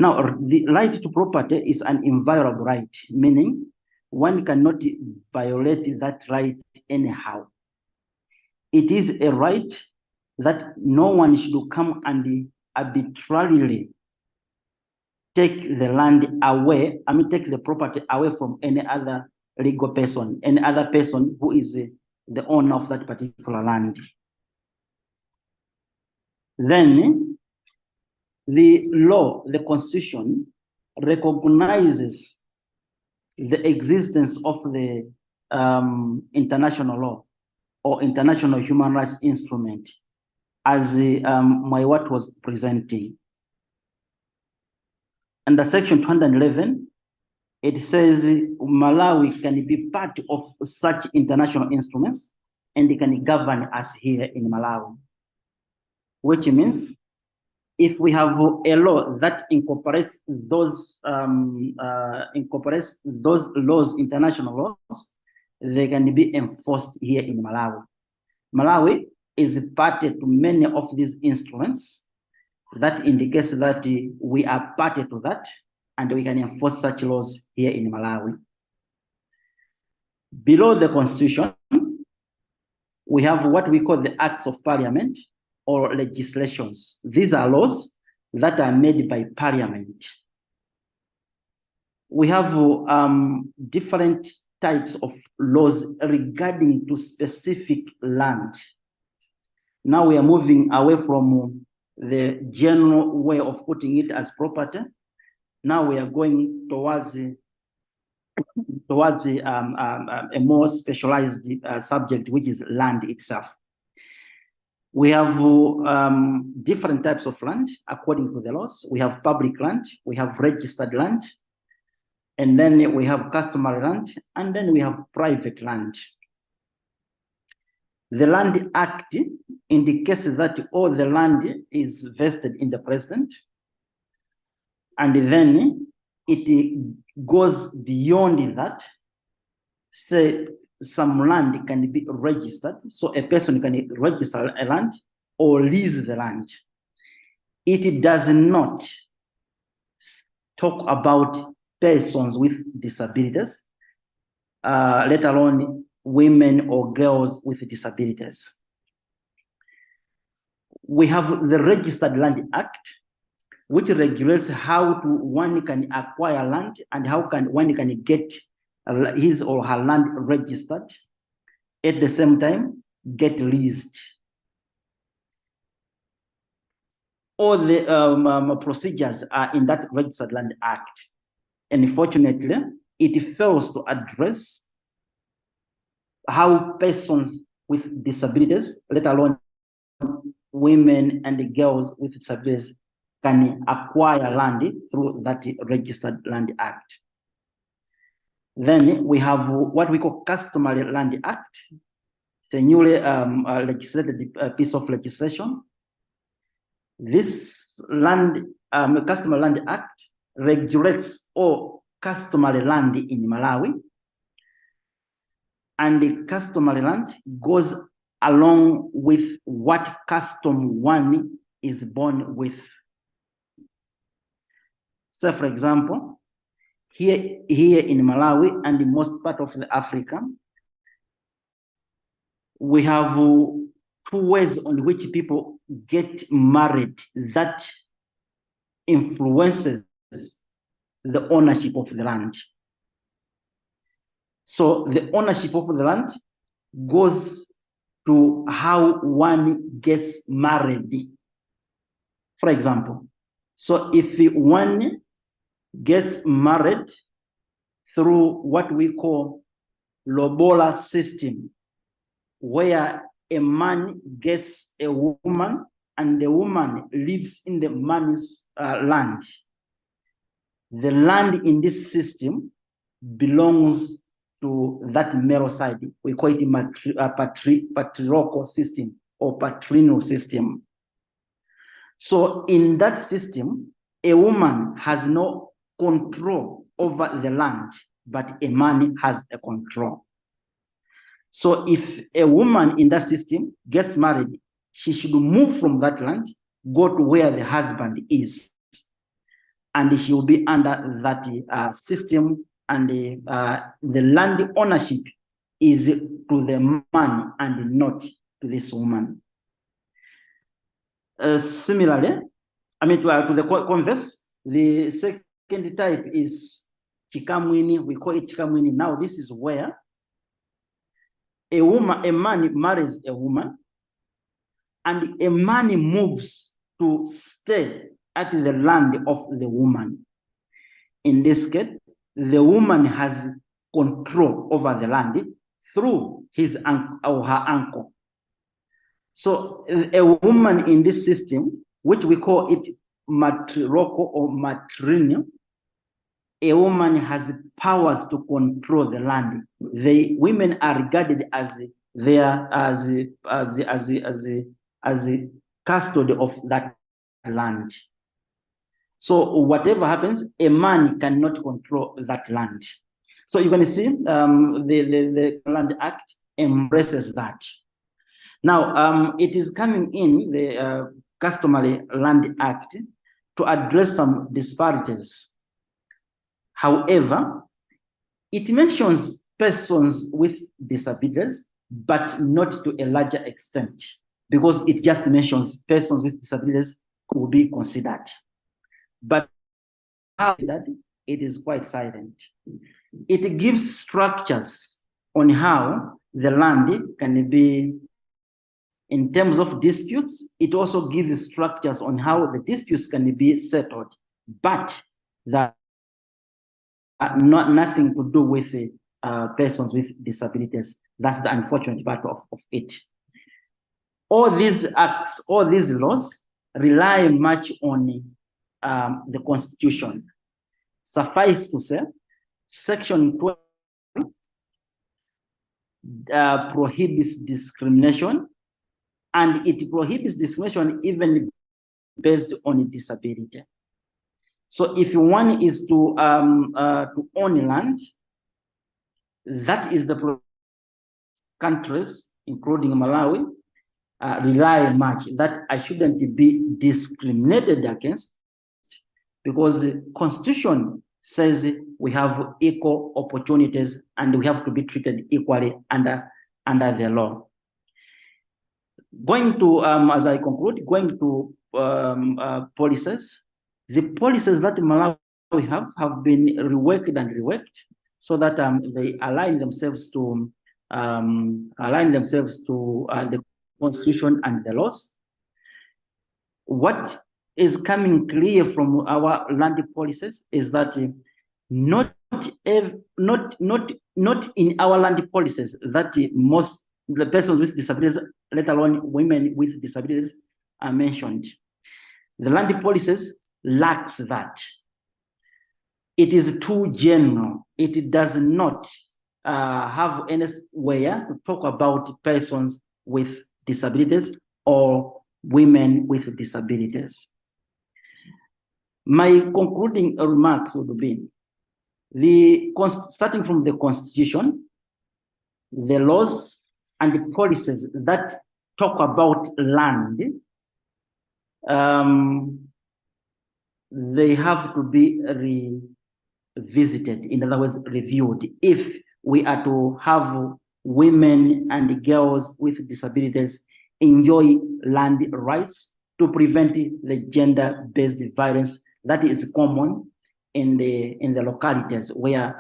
Now, the right to property is an inviolable right, meaning one cannot violate that right anyhow. It is a right that no one should come and arbitrarily take the land away, take the property away from any other legal person, any other person who is the owner of that particular land. Then the law, the Constitution, recognizes the existence of the international law or international human rights instrument, as my what was presenting. Under Section 211, it says Malawi can be part of such international instruments and it can govern us here in Malawi, which means if we have a law that incorporates those laws, international laws, they can be enforced here in Malawi. Malawi is party to many of these instruments. That indicates that we are party to that, and we can enforce such laws here in Malawi. Below the Constitution, we have what we call the Acts of Parliament or legislations. These are laws that are made by Parliament. We have different types of laws regarding to specific land. Now we are moving away from the general way of putting it as property. Now we are going towards a more specialized subject, which is land itself. We have different types of land according to the laws. We have public land, we have registered land, and then we have customary land, and then we have private land. The Land Act indicates that all the land is vested in the president, and then it goes beyond that. Say some land can be registered, so a person can register a land or lease the land. It does not talk about persons with disabilities, let alone women or girls with disabilities. We have the Registered Land Act, which regulates how one can acquire land and how one can get his or her land registered, at the same time get leased. All the procedures are in that Registered Land Act. And unfortunately, it fails to address how persons with disabilities, let alone women and girls with disabilities, can acquire land through that Registered Land Act. Then we have what we call Customary Land Act. It's a newly legislated piece of legislation. This Customary Land Act regulates all customary land in Malawi, and the customary land goes along with what custom one is born with. Say, for example, here in Malawi and in most part of Africa, we have two ways on which people get married that influences the ownership of the land. So the ownership of the land goes to how one gets married. For example, so if one gets married through what we call lobola system, where a man gets a woman and the woman lives in the man's land. The land in this system belongs to that male side. We call it patriarchal system or paternal system. So in that system, a woman has no control over the land, but a man has a control. So if a woman in that system gets married, she should move from that land, go to where the husband is, and she will be under that system, and the land ownership is to the man and not to this woman. Similarly, I mean, to the converse, the second type is chikamwini. We call it chikamwini. Now, this is where a man marries a woman, and a man moves to stay at the land of the woman. In this case, the woman has control over the land through his uncle or her uncle. So a woman in this system, which we call it matriarchal or matrilineal, a woman has powers to control the land. The women are regarded as their as a custody of that land. So whatever happens, a man cannot control that land. So you're going to see the Land Act embraces that. Now, it is coming in the Customary Land Act to address some disparities. However, it mentions persons with disabilities, but not to a larger extent, because it just mentions persons with disabilities who will be considered. But how that it is quite silent. It gives structures on how the land can be, in terms of disputes. It also gives structures on how the disputes can be settled, but that nothing to do with persons with disabilities. That's the unfortunate part of it. All these acts, all these laws rely much on the Constitution. Suffice to say, Section 12 prohibits discrimination, and it prohibits discrimination even based on disability. So if one is to own land, that is the countries, including Malawi, rely much that I shouldn't be discriminated against, because the Constitution says we have equal opportunities and we have to be treated equally under the law. Going to, as I conclude, going to policies. The policies that Malawi have been reworked and reworked so that they align themselves to the Constitution and the laws. What is coming clear from our land policies is that not in our land policies that most the persons with disabilities, let alone women with disabilities, are mentioned. The land policies lacks that. It is too general. It does not have anywhere to talk about persons with disabilities or women with disabilities. My concluding remarks would be starting from the Constitution, the laws and the policies that talk about land they have to be revisited, in other words, reviewed, if we are to have women and girls with disabilities enjoy land rights to prevent the gender-based violence that is common in the localities where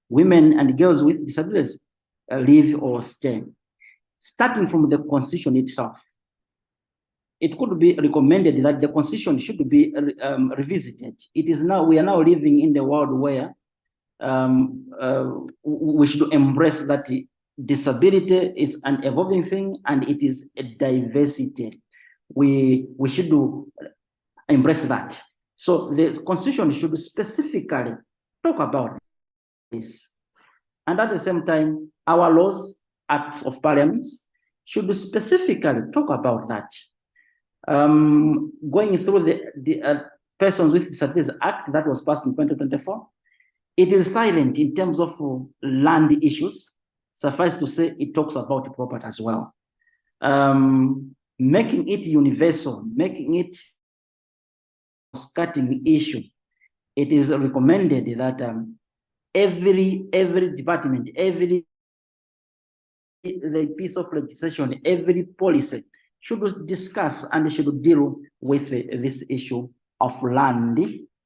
women and girls with disabilities live or stay. Starting from the constitution itself, it could be recommended that the constitution should be revisited. It is now, we are now living in the world where we should embrace that disability is an evolving thing and it is a diversity. We should embrace that. So the constitution should specifically talk about this. And at the same time, our laws, acts of parliaments, should specifically talk about that. Going through the Persons with Disabilities Act that was passed in 2024, it is silent in terms of land issues. Suffice to say, it talks about property as well. Making it universal, making it cutting issue, it is recommended that every department, every piece of legislation, every policy should discuss and should deal with this issue of land,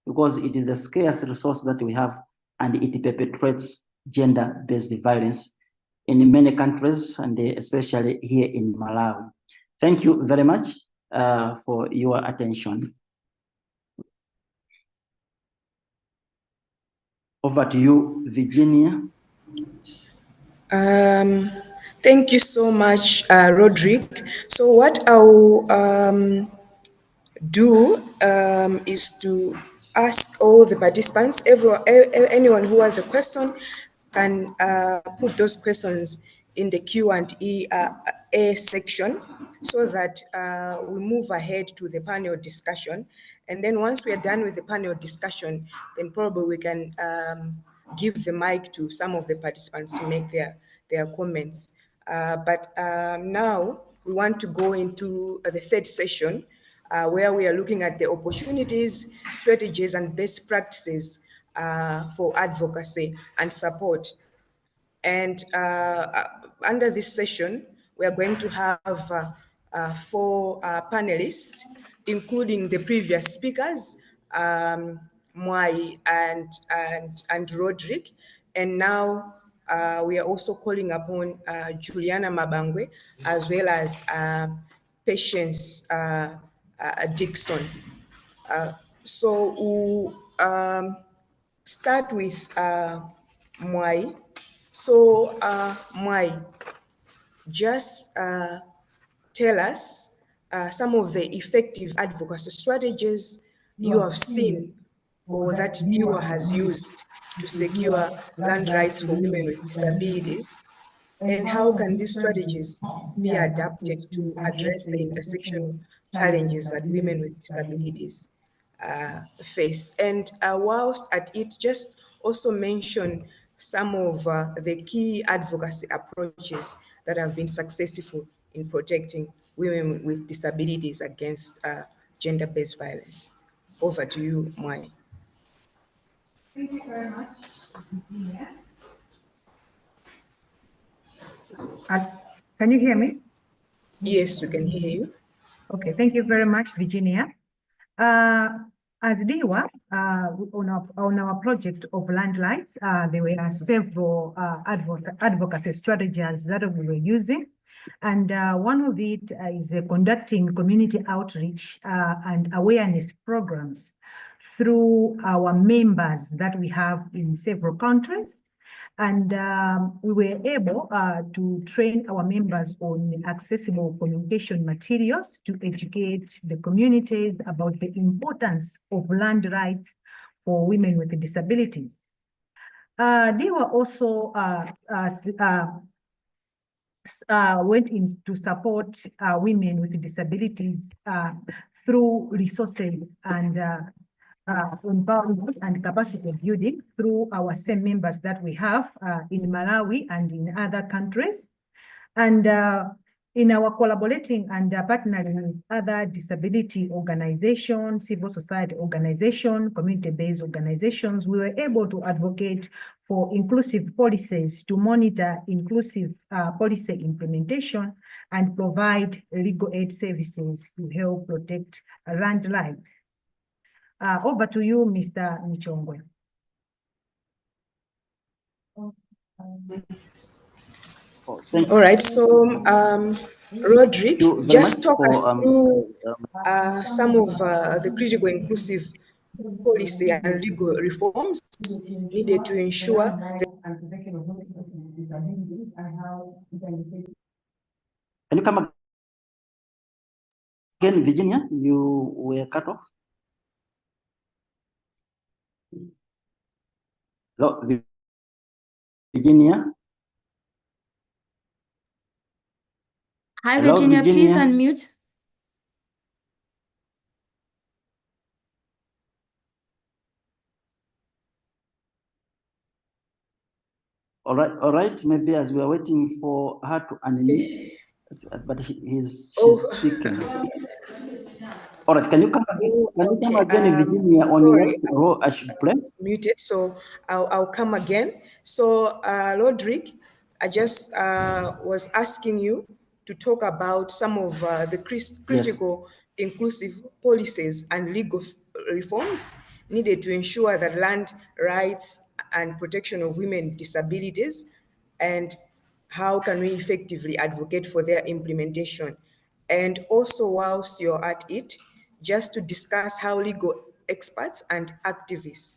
because it is the scarce resource that we have and it perpetuates gender-based violence in many countries and especially here in Malawi. Thank you very much for your attention. Over to you, Virginia. Thank you so much, Roderick. So what I'll do is to ask all the participants, anyone who has a question can put those questions in the Q&A section so that we move ahead to the panel discussion. And then once we are done with the panel discussion, then probably we can give the mic to some of the participants to make their comments. But now we want to go into the third session, where we are looking at the opportunities, strategies, and best practices for advocacy and support. And under this session, we are going to have 4 panelists, including the previous speakers, Mwai and Roderick. And now we are also calling upon Juliana Mabangwe, as well as Patience Dixon. So we'll start with Mwai. So Mwai, just tell us some of the effective advocacy strategies you have seen or that DIWA has used to secure land rights for women with disabilities, and how can these strategies be adapted to address the intersectional challenges that women with disabilities face. And whilst at it, just also mention some of the key advocacy approaches that have been successful in protecting women with disabilities against gender-based violence. Over to you, Mwai. Thank you very much, Virginia. Can you hear me? Yes, we can hear you. Okay, thank you very much, Virginia. As DIWA, on our project of land rights, there were several advocacy strategies that we were using. And one of it is conducting community outreach and awareness programs through our members that we have in several countries. And we were able to train our members on accessible communication materials to educate the communities about the importance of land rights for women with disabilities. They were also went in to support women with disabilities through resources and empowerment and capacity building through our same members that we have in Malawi and in other countries. And In our collaborating and partnering with other disability organizations, civil society organizations, community-based organizations, we were able to advocate for inclusive policies to monitor inclusive policy implementation and provide legal aid services to help protect land rights. Over to you, Mr. Michongwe. Oh, thank All right, so Roderick, you very just much talk us for through some of the critical inclusive policy and legal reforms needed to ensure that. can you come again, Virginia? You were cut off. Hello, Virginia. Hi, Hello, Virginia, please Virginia. unmute. All right. Maybe as we are waiting for her to unmute, but she's speaking. All right, can you come again, Virginia, on Sorry, what role I should play? muted, so I'll come again. So, Roderick, I just was asking you to talk about some of the critical inclusive policies and legal reforms needed to ensure that land rights and protection of women with disabilities, and how can we effectively advocate for their implementation. And also, whilst you're at it, just to discuss how legal experts and activists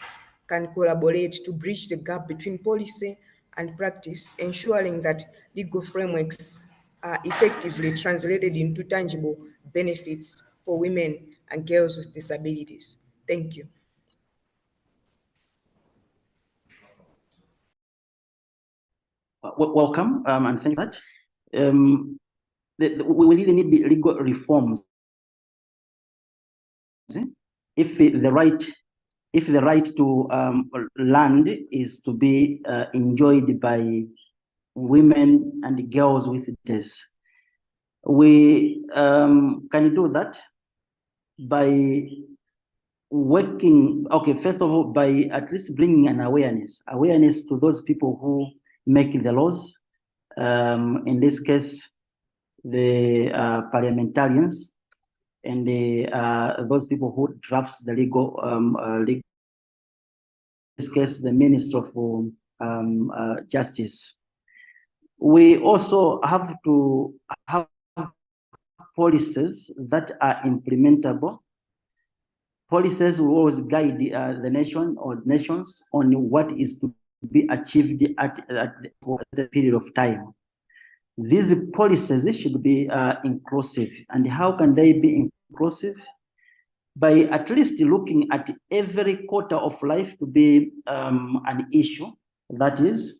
can collaborate to bridge the gap between policy and practice, ensuring that legal frameworks are effectively translated into tangible benefits for women and girls with disabilities. Thank you. Welcome, and thank you for that. We really need the legal reforms. If the right to land is to be enjoyed by women and girls with disabilities, we can do that by working, first of all, by at least bringing an awareness to those people who make the laws. In this case, the parliamentarians and those people who drafts the legal, in this case, the Minister of Justice. We also have to have policies that are implementable. Policies will always guide the nation or nations on what is to be achieved at the period of time. These policies should be inclusive. And how can they be inclusive? By at least looking at every quarter of life to be an issue. That is,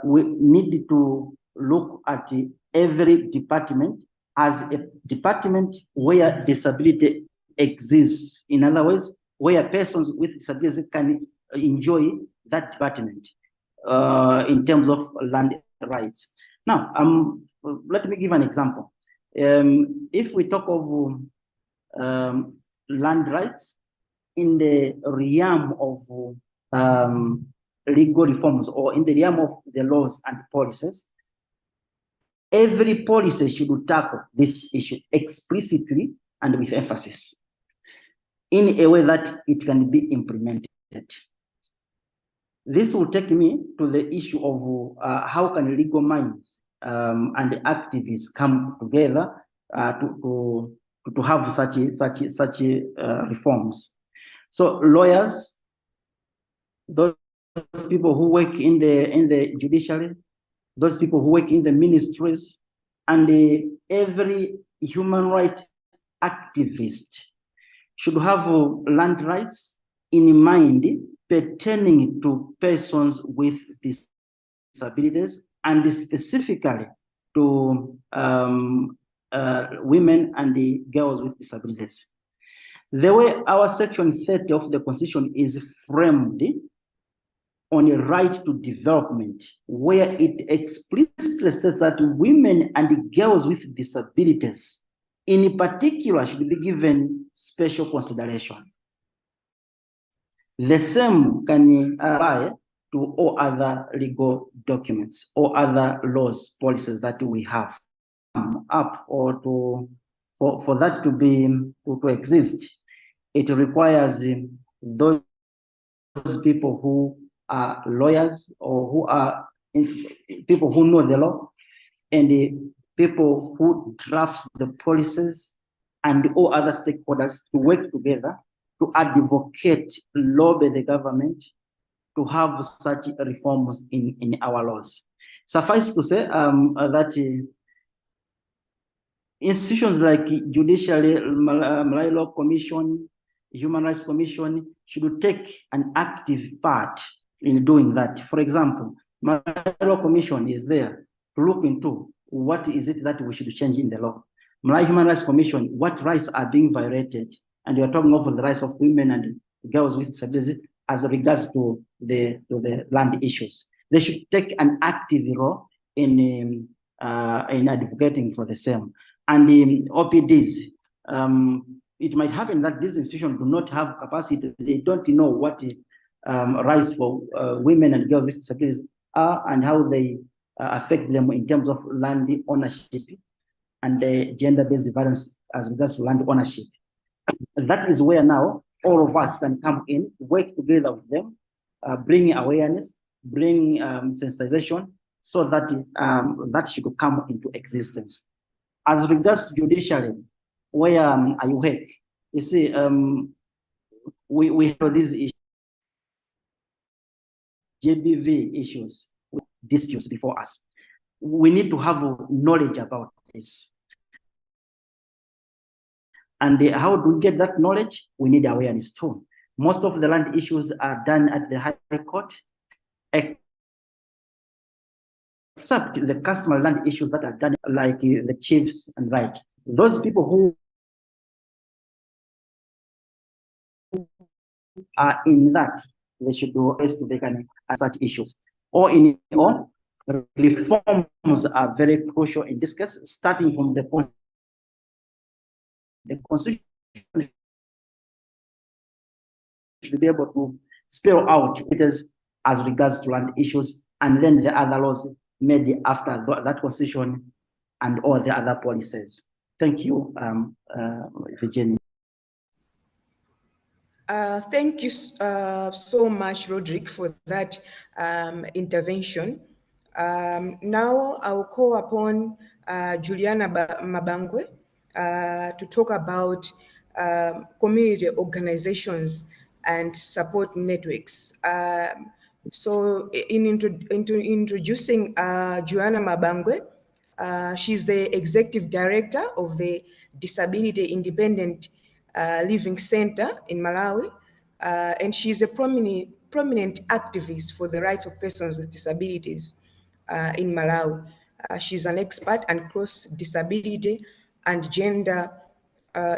we need to look at every department as a department where disability exists. In other words, where persons with disabilities can enjoy that department in terms of land rights. Now, let me give an example. If we talk of land rights in the realm of legal reforms or in the realm of the laws and policies, every policy should tackle this issue explicitly and with emphasis in a way that it can be implemented. This will take me to the issue of how can legal minds and activists come together to have such reforms. So lawyers, those people who work in the judiciary, those people who work in the ministries, and every human rights activist should have land rights in mind pertaining to persons with disabilities and specifically to women and the girls with disabilities. The way our section 30 of the Constitution is framed on a right to development, where it explicitly states that women and girls with disabilities, in particular, should be given special consideration. The same can apply to all other legal documents or other laws, policies that we have up, or for that to exist. It requires those people who are lawyers, or who are people who know the law, and the people who drafts the policies, and all other stakeholders to work together to advocate, lobby the government to have such reforms in our laws. Suffice to say that institutions like Judiciary, Malay Law Commission, Human Rights Commission should take an active part in doing that. For example, Malay Law Commission is there to look into what is it that we should change in the law. Malay Human Rights Commission, what rights are being violated? And we are talking of the rights of women and girls with disabilities as regards to the land issues. They should take an active role in advocating for the same. And the OPDs, it might happen that these institutions do not have capacity. They don't know what rights for women and girls with disabilities are, and how they affect them in terms of land ownership and gender-based violence as regards to land ownership. That is where now all of us can come in, work together with them, bring awareness, bring sensitization, so that that should come into existence. As regards judiciary, where I work, you see, we have these issues, GBV issues, disputes before us. We need to have knowledge about this. And how do we get that knowledge? We need awareness too. Most of the land issues are done at the High Court, except the customary land issues that are done like the chiefs and right. Those people who are in that, they should do best they can such issues. Or in all, reforms are very crucial in this case, starting from the Constitution should be able to spell out it is as regards to land issues, and then the other laws made after that Constitution and all the other policies. Thank you, Virginia. Thank you so much, Roderick, for that intervention. Now I'll call upon Juliana Mabangwe to talk about community organizations and support networks. So in introducing Juliana Mabangwe, she's the executive director of the Disability Independent Living Center in Malawi, and she's a prominent activist for the rights of persons with disabilities in Malawi. She's an expert on cross disability and gender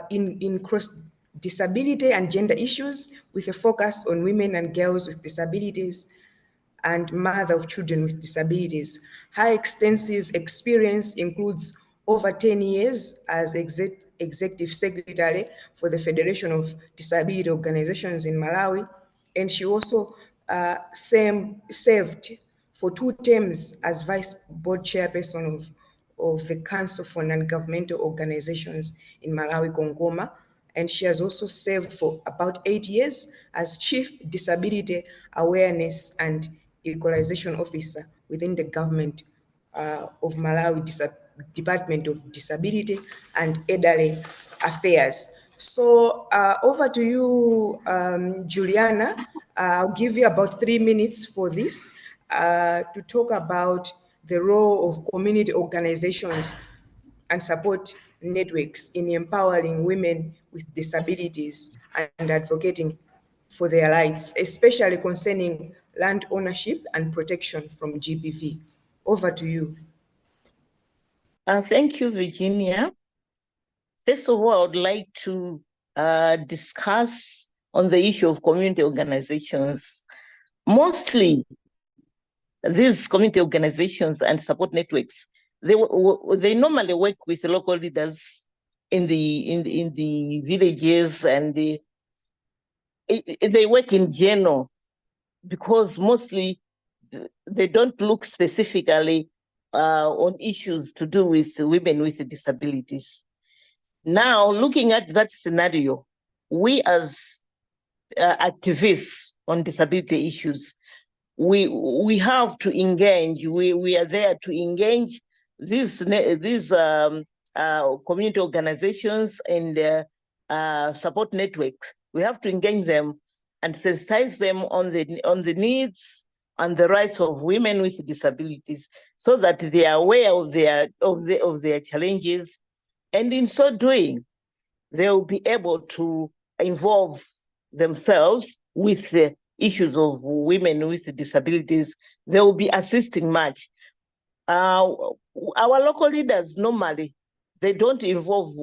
in cross disability and gender issues, with a focus on women and girls with disabilities and mother of children with disabilities. Her extensive experience includes over 10 years as executive secretary for the Federation of Disability Organizations in Malawi, and she also served for 2 terms as vice board chairperson of the Council for Non-Governmental Organizations in Malawi, Kongoma, and she has also served for about 8 years as Chief Disability Awareness and Equalization Officer within the government of Malawi Department of Disability and Elderly Affairs. So over to you, Juliana. I'll give you about 3 minutes for this to talk about the role of community organizations and support networks in empowering women with disabilities and advocating for their rights, especially concerning land ownership and protection from GBV. Over to you. Thank you, Virginia. First of all, I would like to discuss on the issue of community organizations. mostly these community organizations and support networks, they normally work with local leaders in the villages, and they work in general, because mostly they don't look specifically on issues to do with women with disabilities. Now, looking at that scenario, we as activists on disability issues, we have to engage. We are there to engage these community organizations and support networks. We have to engage them and sensitize them on the needs and the rights of women with disabilities, so that they are aware of their challenges, and in so doing, they will be able to involve themselves with the issues of women with disabilities. They will be assisting much. Our local leaders normally, they don't involve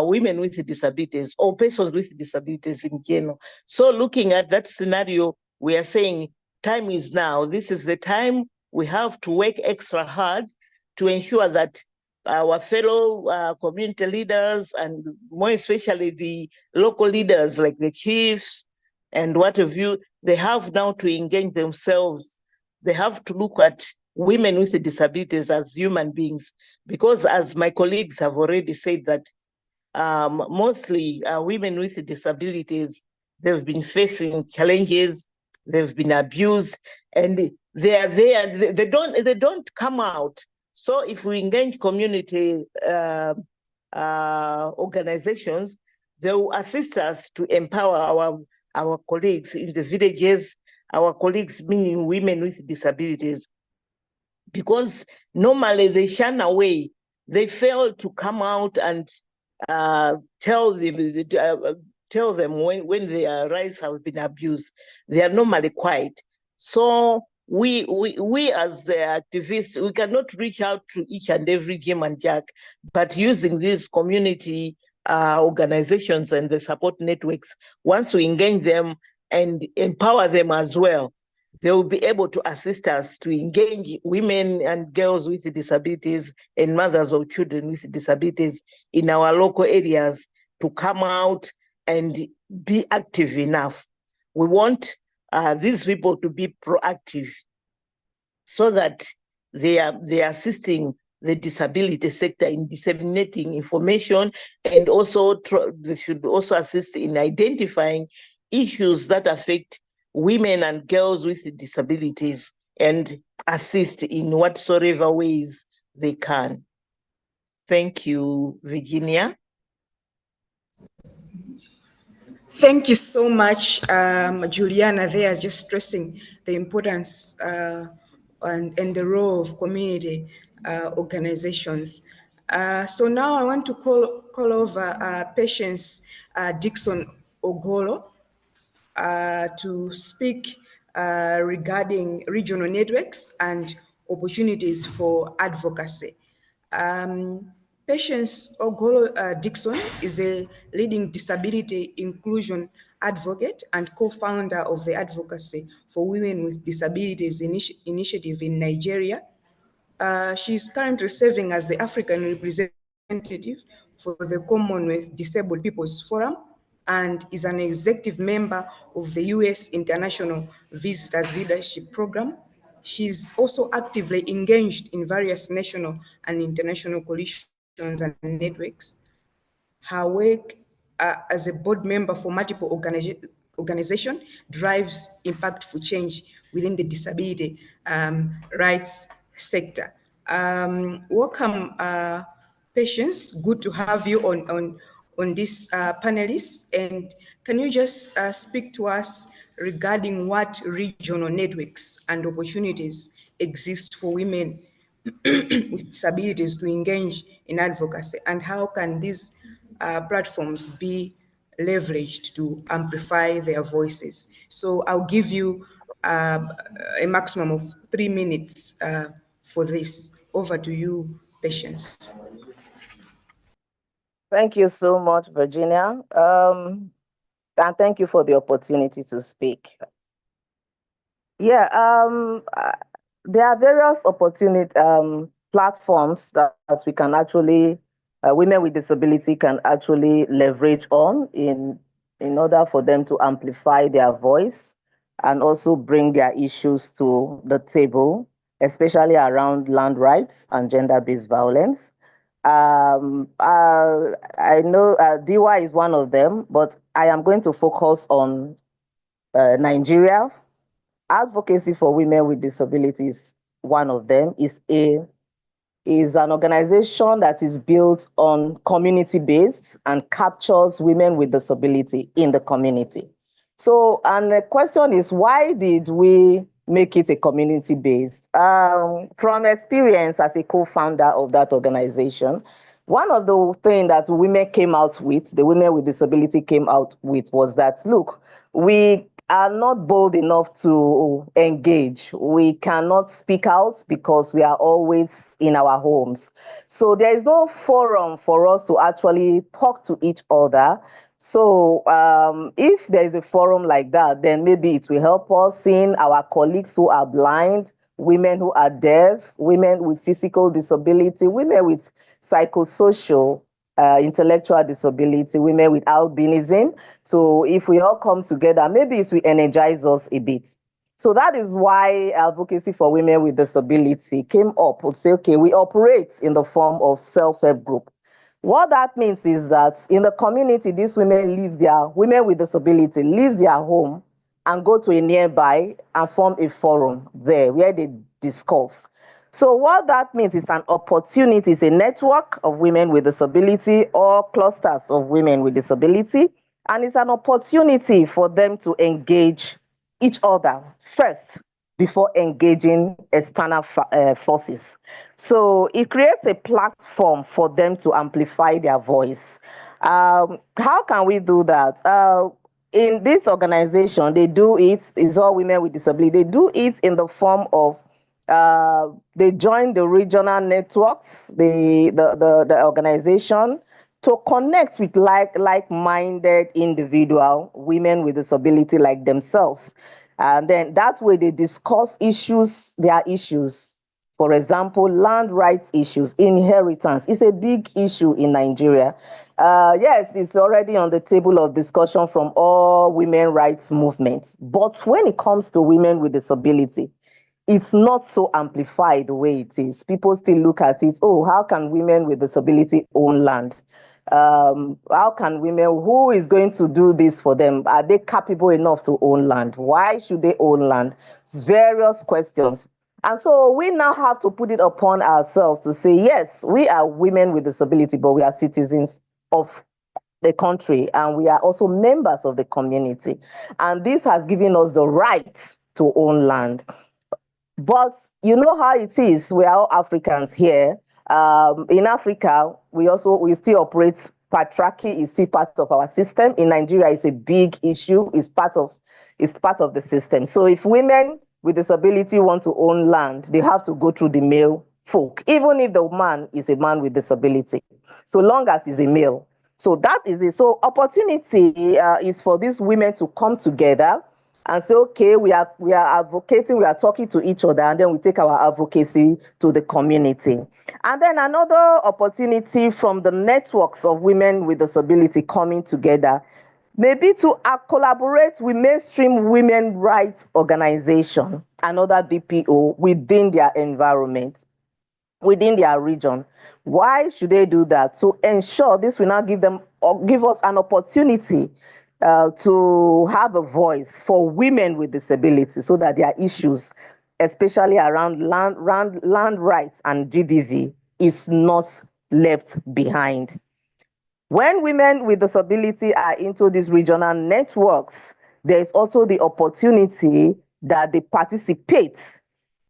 women with disabilities or persons with disabilities in general. So looking at that scenario, we are saying time is now. This is the time we have to work extra hard to ensure that our fellow community leaders, and more especially the local leaders like the chiefs and what have you, they have now to engage themselves. They have to look at women with disabilities as human beings, because as my colleagues have already said that mostly women with disabilities, they've been facing challenges, they've been abused, and they are there, they don't come out. So if we engage community organizations, they will assist us to empower our colleagues in the villages, our colleagues meaning women with disabilities, because normally they shun away. They fail to come out and tell them when their rights have been abused. They are normally quiet. So we as activists, we cannot reach out to each and every Jim and Jack, but using these community organizations and the support networks, once we engage them and empower them as well, they will be able to assist us to engage women and girls with disabilities and mothers of children with disabilities in our local areas to come out and be active enough. We want these people to be proactive, so that they are assisting the disability sector in disseminating information, and also they should also assist in identifying issues that affect women and girls with disabilities, and assist in whatsoever ways they can. Thank you, Virginia. Thank you so much, Juliana, there, just stressing the importance and the role of community organizations. So now I want to call over Patience Dixon Ogolo to speak regarding regional networks and opportunities for advocacy. Patience Ogolo Dixon is a leading disability inclusion advocate and co-founder of the Advocacy for Women with Disabilities Initiative in Nigeria. She is currently serving as the African representative for the Commonwealth Disabled Peoples Forum, and is an executive member of the US International Visitors Leadership Program. She's also actively engaged in various national and international coalitions and networks. Her work as a board member for multiple organizations drives impactful change within the disability rights sector. Welcome, Patience. Good to have you on this panelist. And can you just speak to us regarding what regional networks and opportunities exist for women with disabilities to engage in advocacy, and how can these platforms be leveraged to amplify their voices? So I'll give you a maximum of 3 minutes for this. Over to you, Patience. Thank you so much, Virginia. And thank you for the opportunity to speak. Yeah, there are various opportunity platforms that we can actually, women with disability can actually leverage on in order for them to amplify their voice and also bring their issues to the table, especially around land rights and gender-based violence. I know DY is one of them, but I am going to focus on Nigeria. Advocacy for Women with Disabilities, one of them, is an organization that is built on community-based and captures women with disability in the community. So, and the question is, why did we make it a community-based? From experience as a co-founder of that organization, one of the things that women came out with, the women with disability came out with, was that, look, we are not bold enough to engage. We cannot speak out because we are always in our homes. So there is no forum for us to actually talk to each other. So if there is a forum like that, then maybe it will help us seeing our colleagues who are blind, women who are deaf, women with physical disability, women with psychosocial intellectual disability, women with albinism. So if we all come together, maybe it will energize us a bit. So that is why advocacy for women with disability came up. Would say, okay, we operate in the form of self-help group. What that means is that in the community, these women women with disability leave their home and go to a nearby and form a forum there where they discuss. So what that means is an opportunity, is a network of women with disability or clusters of women with disability, and it's an opportunity for them to engage each other first before engaging external forces. So it creates a platform for them to amplify their voice. How can we do that? In this organization, they do it, it's all women with disability, they do it in the form of they join the regional networks, the organization, to connect with like-minded individual women with disability like themselves. And then that way they discuss their issues. For example, land rights issues, inheritance is a big issue in Nigeria. Yes, it's already on the table of discussion from all women rights movements. But when it comes to women with disability, it's not so amplified the way it is. People still look at it, oh, how can women with disability own land? How can women, who is going to do this for them? Are they capable enough to own land? Why should they own land? Various questions. And so we now have to put it upon ourselves to say, yes, we are women with disability, but we are citizens of the country and we are also members of the community. And this has given us the right to own land. But you know how it is. We are all Africans here. In Africa, we still operate. Patriarchy is still part of our system. In Nigeria, it's a big issue. It's part of the system. So if women with disability want to own land, they have to go through the male folk, even if the man is a man with disability, so long as he's a male. So that is it. So opportunity is for these women to come together and say, okay, we are advocating, we are talking to each other, and then we take our advocacy to the community. And then another opportunity from the networks of women with disability coming together, maybe to collaborate with mainstream women rights organization and other DPO within their environment, within their region. Why should they do that? To ensure this will now give us an opportunity to have a voice for women with disabilities, so that their issues, especially around land rights and GBV, is not left behind. When women with disability are into these regional networks, there is also the opportunity that they participate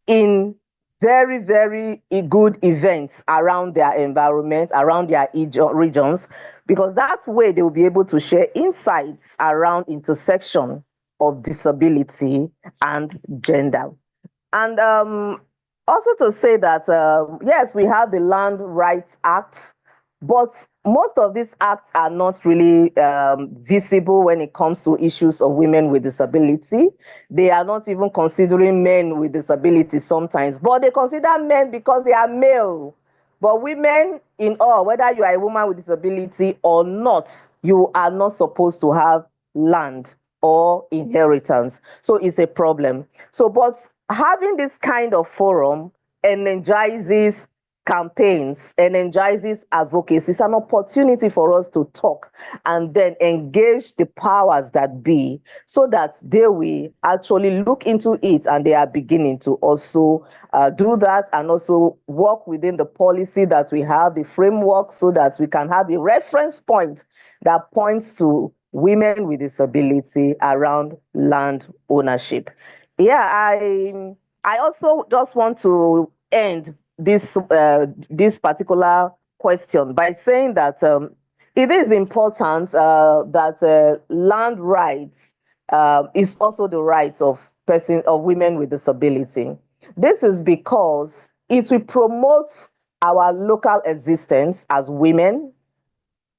in very, very good events around their environment, around their regions, because that way they will be able to share insights around intersection of disability and gender. And also to say that, yes, we have the Land Rights Act, But most of these acts are not really visible when it comes to issues of women with disability. They are not even considering men with disability sometimes, but they consider men because they are male. But women in all, whether you are a woman with disability or not, you are not supposed to have land or inheritance. So it's a problem. So, but having this kind of forum energizes campaigns, energizes advocacy. It's an opportunity for us to talk and then engage the powers that be so that they will actually look into it, and they are beginning to also do that and also work within the policy that we have, the framework, so that we can have a reference point that points to women with disability around land ownership. Yeah, I also just want to end this particular question by saying that it is important that land rights is also the rights of women with disability. This is because it will promote our local existence as women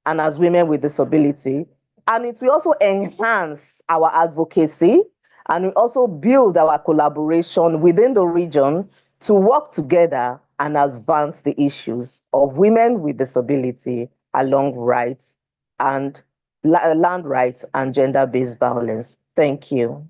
and as women with disability. And it will also enhance our advocacy, and will also build our collaboration within the region to work together and advance the issues of women with disability along rights and land rights and gender-based violence. Thank you.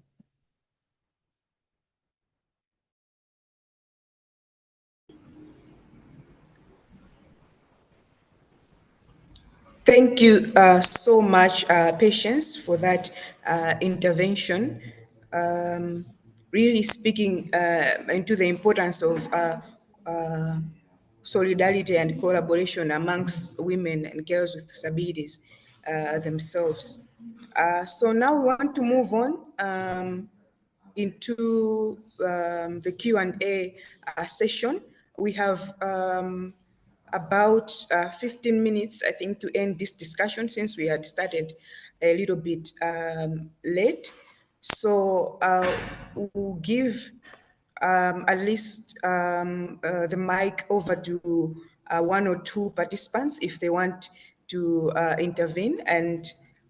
Thank you so much, Patience, for that intervention. Really speaking into the importance of solidarity and collaboration amongst women and girls with disabilities themselves. So now we want to move on into the Q&A session. We have about 15 minutes, I think, to end this discussion since we had started a little bit late. So we'll give at least the mic over to one or two participants if they want to intervene, and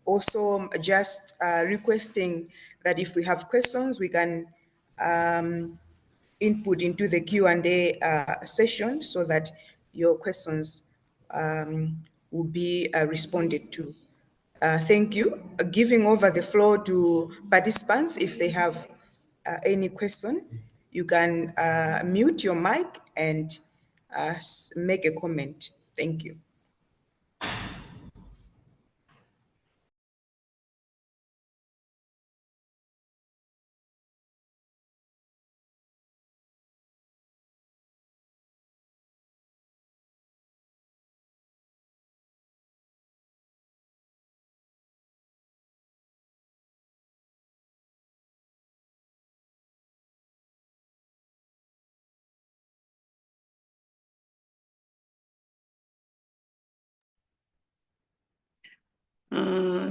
also just requesting that if we have questions, we can input into the Q&A session so that your questions will be responded to. Thank you. Giving over the floor to participants. If they have any question, you can mute your mic and make a comment. Thank you.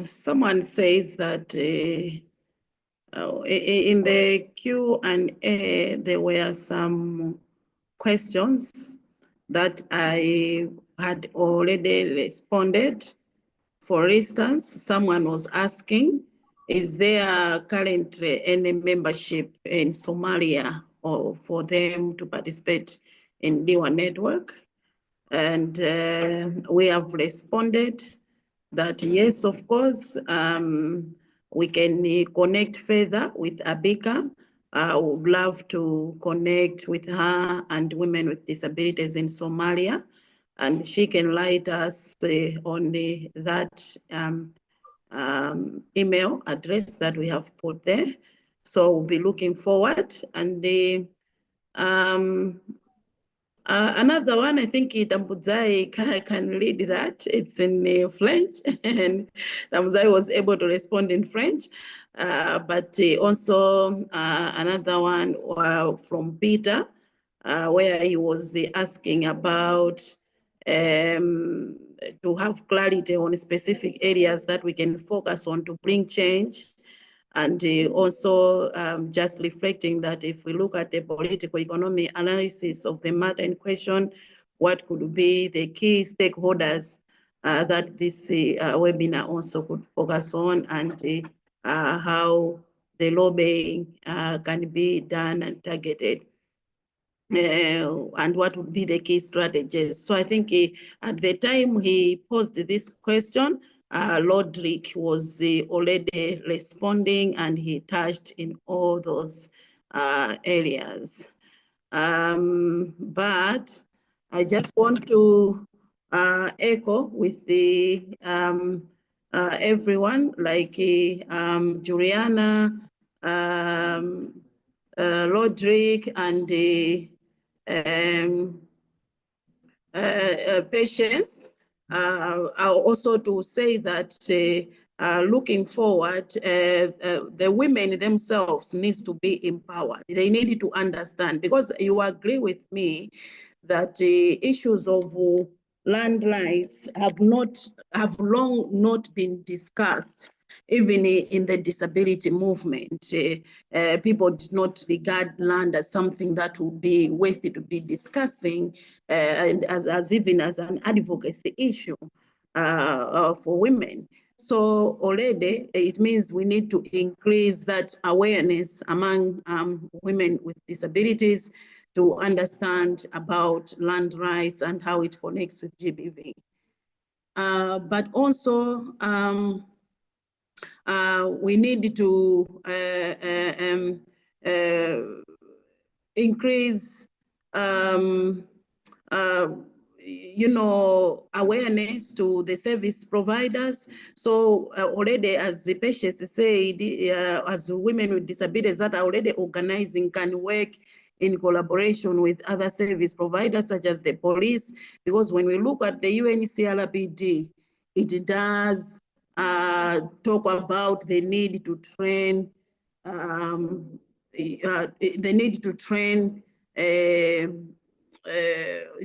Someone says that in the Q&A, there were some questions that I had already responded. For instance, someone was asking, is there currently any membership in Somalia or for them to participate in DIWA network? And we have responded that yes, of course, we can connect further with Abika. I would love to connect with her and women with disabilities in Somalia, and she can write us on that email address that we have put there. So we'll be looking forward. And another one, I think Tambuzai can read that. It's in French, and Tambuzai was able to respond in French. But also another one from Peter, where he was asking about to have clarity on specific areas that we can focus on to bring change. And also just reflecting that if we look at the political economic analysis of the matter in question, what could be the key stakeholders that this webinar also could focus on, and how the lobbying can be done and targeted. And what would be the key strategies. So I think at the time he posed this question, Roderick was already responding, and he touched in all those areas. But I just want to echo with the everyone, like Juliana, Roderick, and Patience. Also to say that looking forward, the women themselves needs to be empowered. They need to understand, because you agree with me that issues of land rights have long not been discussed. Even in the disability movement, people did not regard land as something that would be worthy to be discussing, and as even as an advocacy issue for women. So already it means we need to increase that awareness among women with disabilities to understand about land rights and how it connects with GBV. But also, we need to increase you know, awareness to the service providers. So already, as the patients said, as women with disabilities that are already organizing can work in collaboration with other service providers such as the police, because when we look at the UNCRPD, it does talk about the need to train the need to train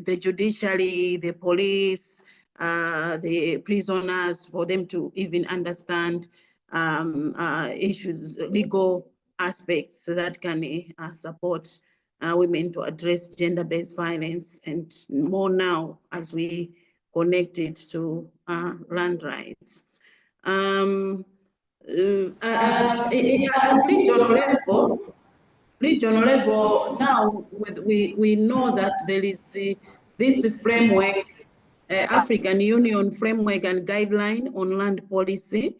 the judiciary, the police, the prisoners, for them to even understand issues, legal aspects that can support women to address gender-based violence, and more now as we connect it to land rights. At regional level, now we know that there is this framework, African Union framework and guideline on land policy,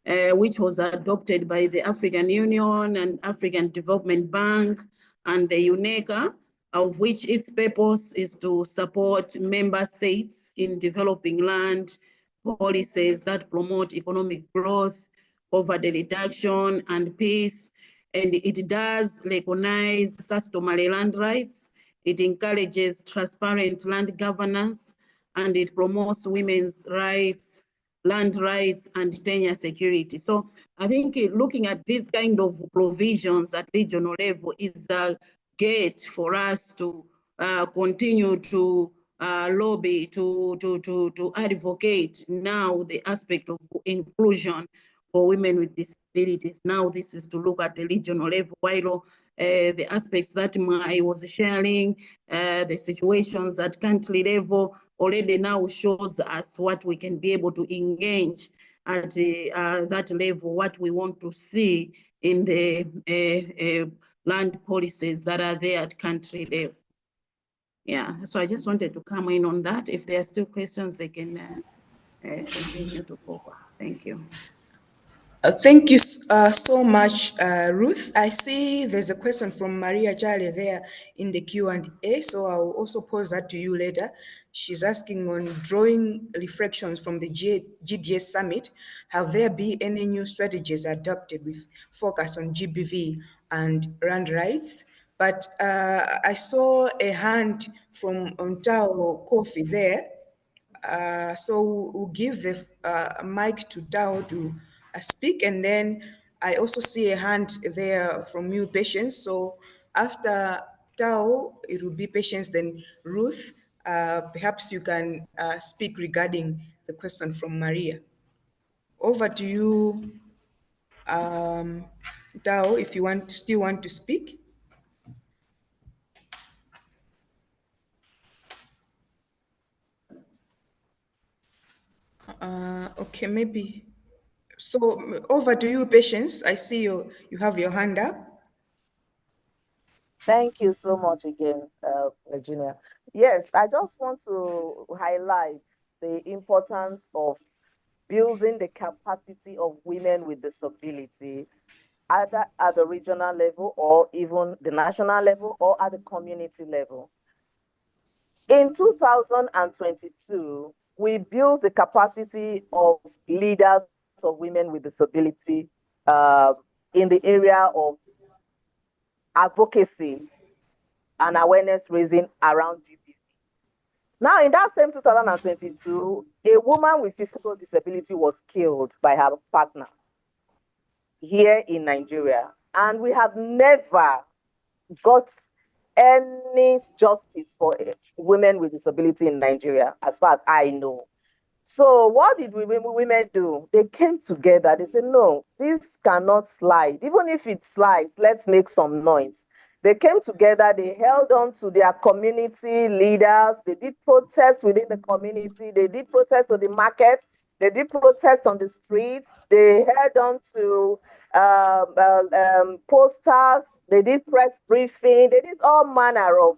which was adopted by the African Union and African Development Bank and the UNECA, of which its purpose is to support member states in developing land policies that promote economic growth, poverty reduction, and peace. And it does recognize customary land rights. It encourages transparent land governance, and it promotes women's rights, land rights, and tenure security. So I think looking at these kind of provisions at regional level is a gate for us to continue to lobby, to advocate now the aspect of inclusion for women with disabilities. Now this is to look at the regional level, while the aspects that I was sharing, the situations at country level already now shows us what we can be able to engage at that level, what we want to see in the land policies that are there at country level. Yeah, so I just wanted to come in on that. If there are still questions, they can continue to cover. Thank you. Thank you so much, Ruth. I see there's a question from Maria Jale there in the Q&A, so I'll also pose that to you later. She's asking on drawing reflections from the GDS summit. Have there been any new strategies adopted with focus on GBV and land rights? But I saw a hand from Ontao Kofi there. So we'll give the mic to Tao to speak, and then I also see a hand there from you, Patience. So after Tao, it will be Patience, then Ruth. Perhaps you can speak regarding the question from Maria. Over to you, Tao, if you still want to speak. Okay, maybe. So over to you, Patience. I see you have your hand up. Thank you so much again, Virginia. Yes, I just want to highlight the importance of building the capacity of women with disability, either at the regional level or even the national level or at the community level. In 2022, we built the capacity of leaders of women with disability in the area of advocacy and awareness raising around GBV. Now, in that same 2022, a woman with physical disability was killed by her partner here in Nigeria. And we have never got any justice for women with disability in Nigeria, as far as I know. So what did women do? They came together. They said, no, this cannot slide. Even if it slides, let's make some noise. They came together. They held on to their community leaders. They did protests within the community. They did protests to the market. They did protests on the streets. They held on to posters. They did press briefing. They did all manner of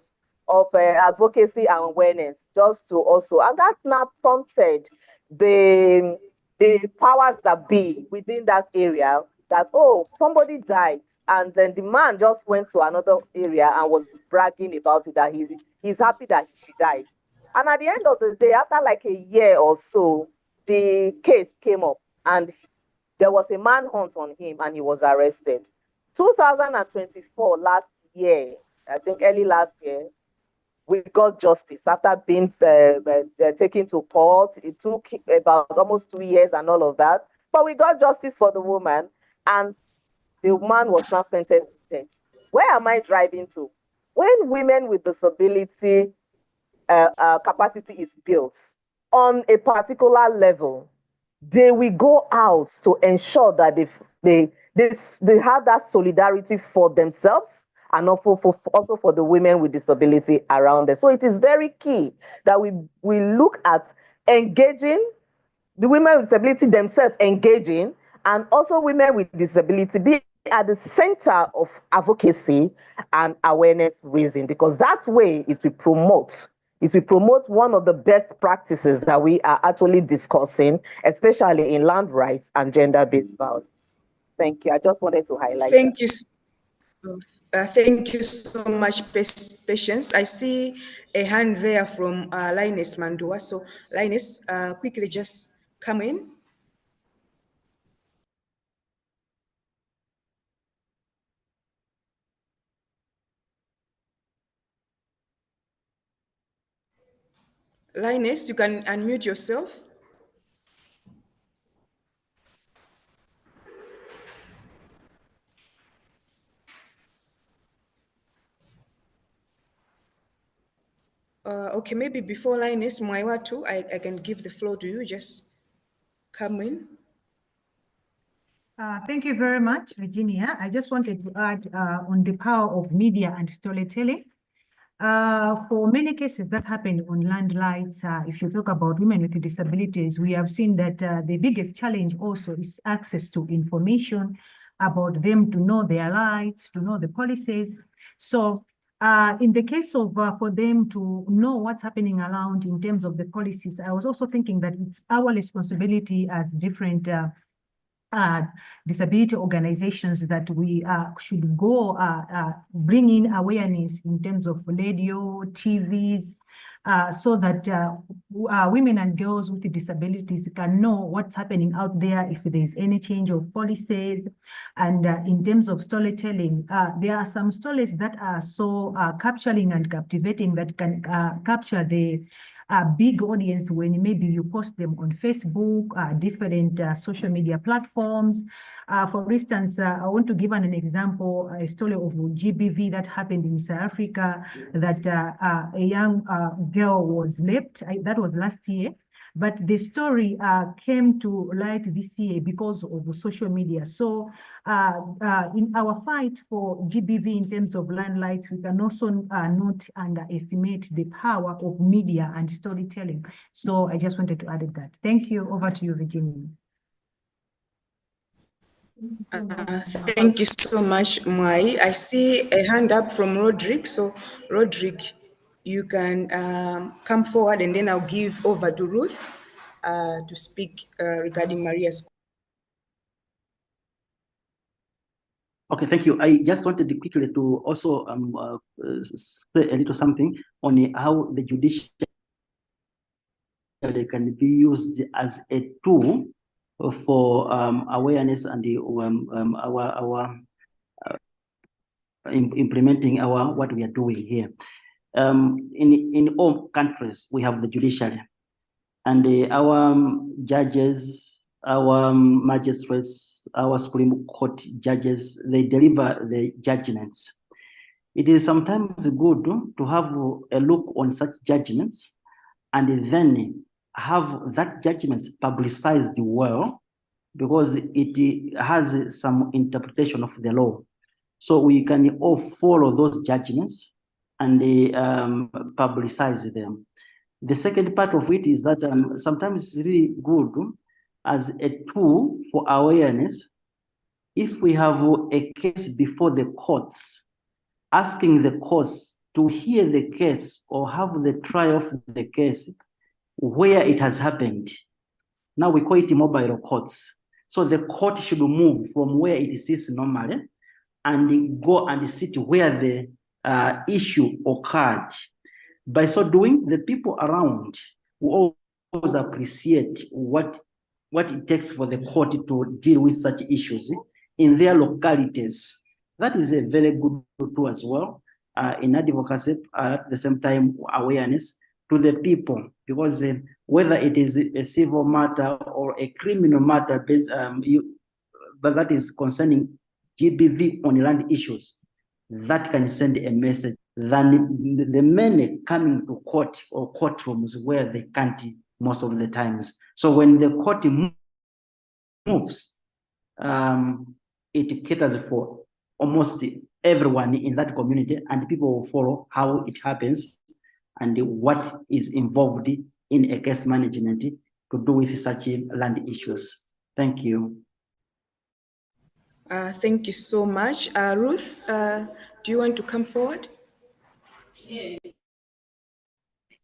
advocacy and awareness just to also, and that's now prompted the powers that be within that area that, oh, somebody died, and then the man just went to another area and was bragging about it, that he's happy that she died. And at the end of the day, after like a year or so, the case came up and there was a manhunt on him and he was arrested. 2024, last year, I think early last year, we got justice after being taken to court. It took about almost 2 years and all of that. But we got justice for the woman, and the man was now sentenced to death. Where am I driving to? When women with disability capacity is built on a particular level, they will go out to ensure that they have that solidarity for themselves and also for the women with disability around them. So it is very key that we look at engaging the women with disability themselves, engaging, and also women with disability be at the center of advocacy and awareness raising, because that way it will promote one of the best practices that we are actually discussing, especially in land rights and gender-based violence. Thank you. I just wanted to highlight Thank that. you. Thank you so much, Patience. I see a hand there from Linus Mandua. So, Linus, quickly just come in. Linus, you can unmute yourself. Okay, maybe before Linus, Mwaiwa too, I can give the floor to you. Just come in. Thank you very much, Virginia. I just wanted to add on the power of media and storytelling. For many cases that happen on land rights, if you talk about women with disabilities, we have seen that the biggest challenge also is access to information about them, to know their rights, to know the policies. So in the case of for them to know what's happening around in terms of the policies, I was also thinking that it's our responsibility as different disability organizations that we should go bring in awareness in terms of radio, TVs, so that women and girls with disabilities can know what's happening out there, if there's any change of policies. And in terms of storytelling, there are some stories that are so capturing and captivating that can capture the big audience when maybe you post them on Facebook, different social media platforms. For instance, I want to give an example, a story of GBV that happened in South Africa, that a young girl was raped. That was last year. but the story came to light this year because of social media. So in our fight for GBV in terms of land rights, we can also not underestimate the power of media and storytelling. So I just wanted to add that. Thank you. Over to you, Virginia. Thank you so much, Mwai. I see a hand up from Roderick. So, Roderick, you can come forward and then I'll give over to Ruth to speak regarding Maria's. Okay, thank you. I just wanted quickly to also say a little something on how the judiciary can be used as a tool for awareness and implementing what we are doing here. In all countries, we have the judiciary, and our judges, our magistrates, our Supreme Court judges, they deliver the judgments. It is sometimes good to have a look on such judgments and then have that judgments publicized well, because it has some interpretation of the law. So we can all follow those judgments and publicize them. The second part of it is that sometimes it's really good as a tool for awareness. If we have a case before the courts, asking the courts to hear the case or have the trial of the case where it has happened. Now we call it mobile courts. So the court should move from where it sits normally and go and sit where the issue occurred. By so doing, the people around will always appreciate what it takes for the court to deal with such issues in their localities. That is a very good tool as well in advocacy, at the same time awareness to the people, because whether it is a civil matter or a criminal matter, but that is concerning GBV on land issues, that can send a message than the many coming to court or courtrooms where they can't most of the times. So when the court moves, it caters for almost everyone in that community, and people will follow how it happens and what is involved in a case management to do with such land issues. Thank you. Thank you so much. Ruth, do you want to come forward?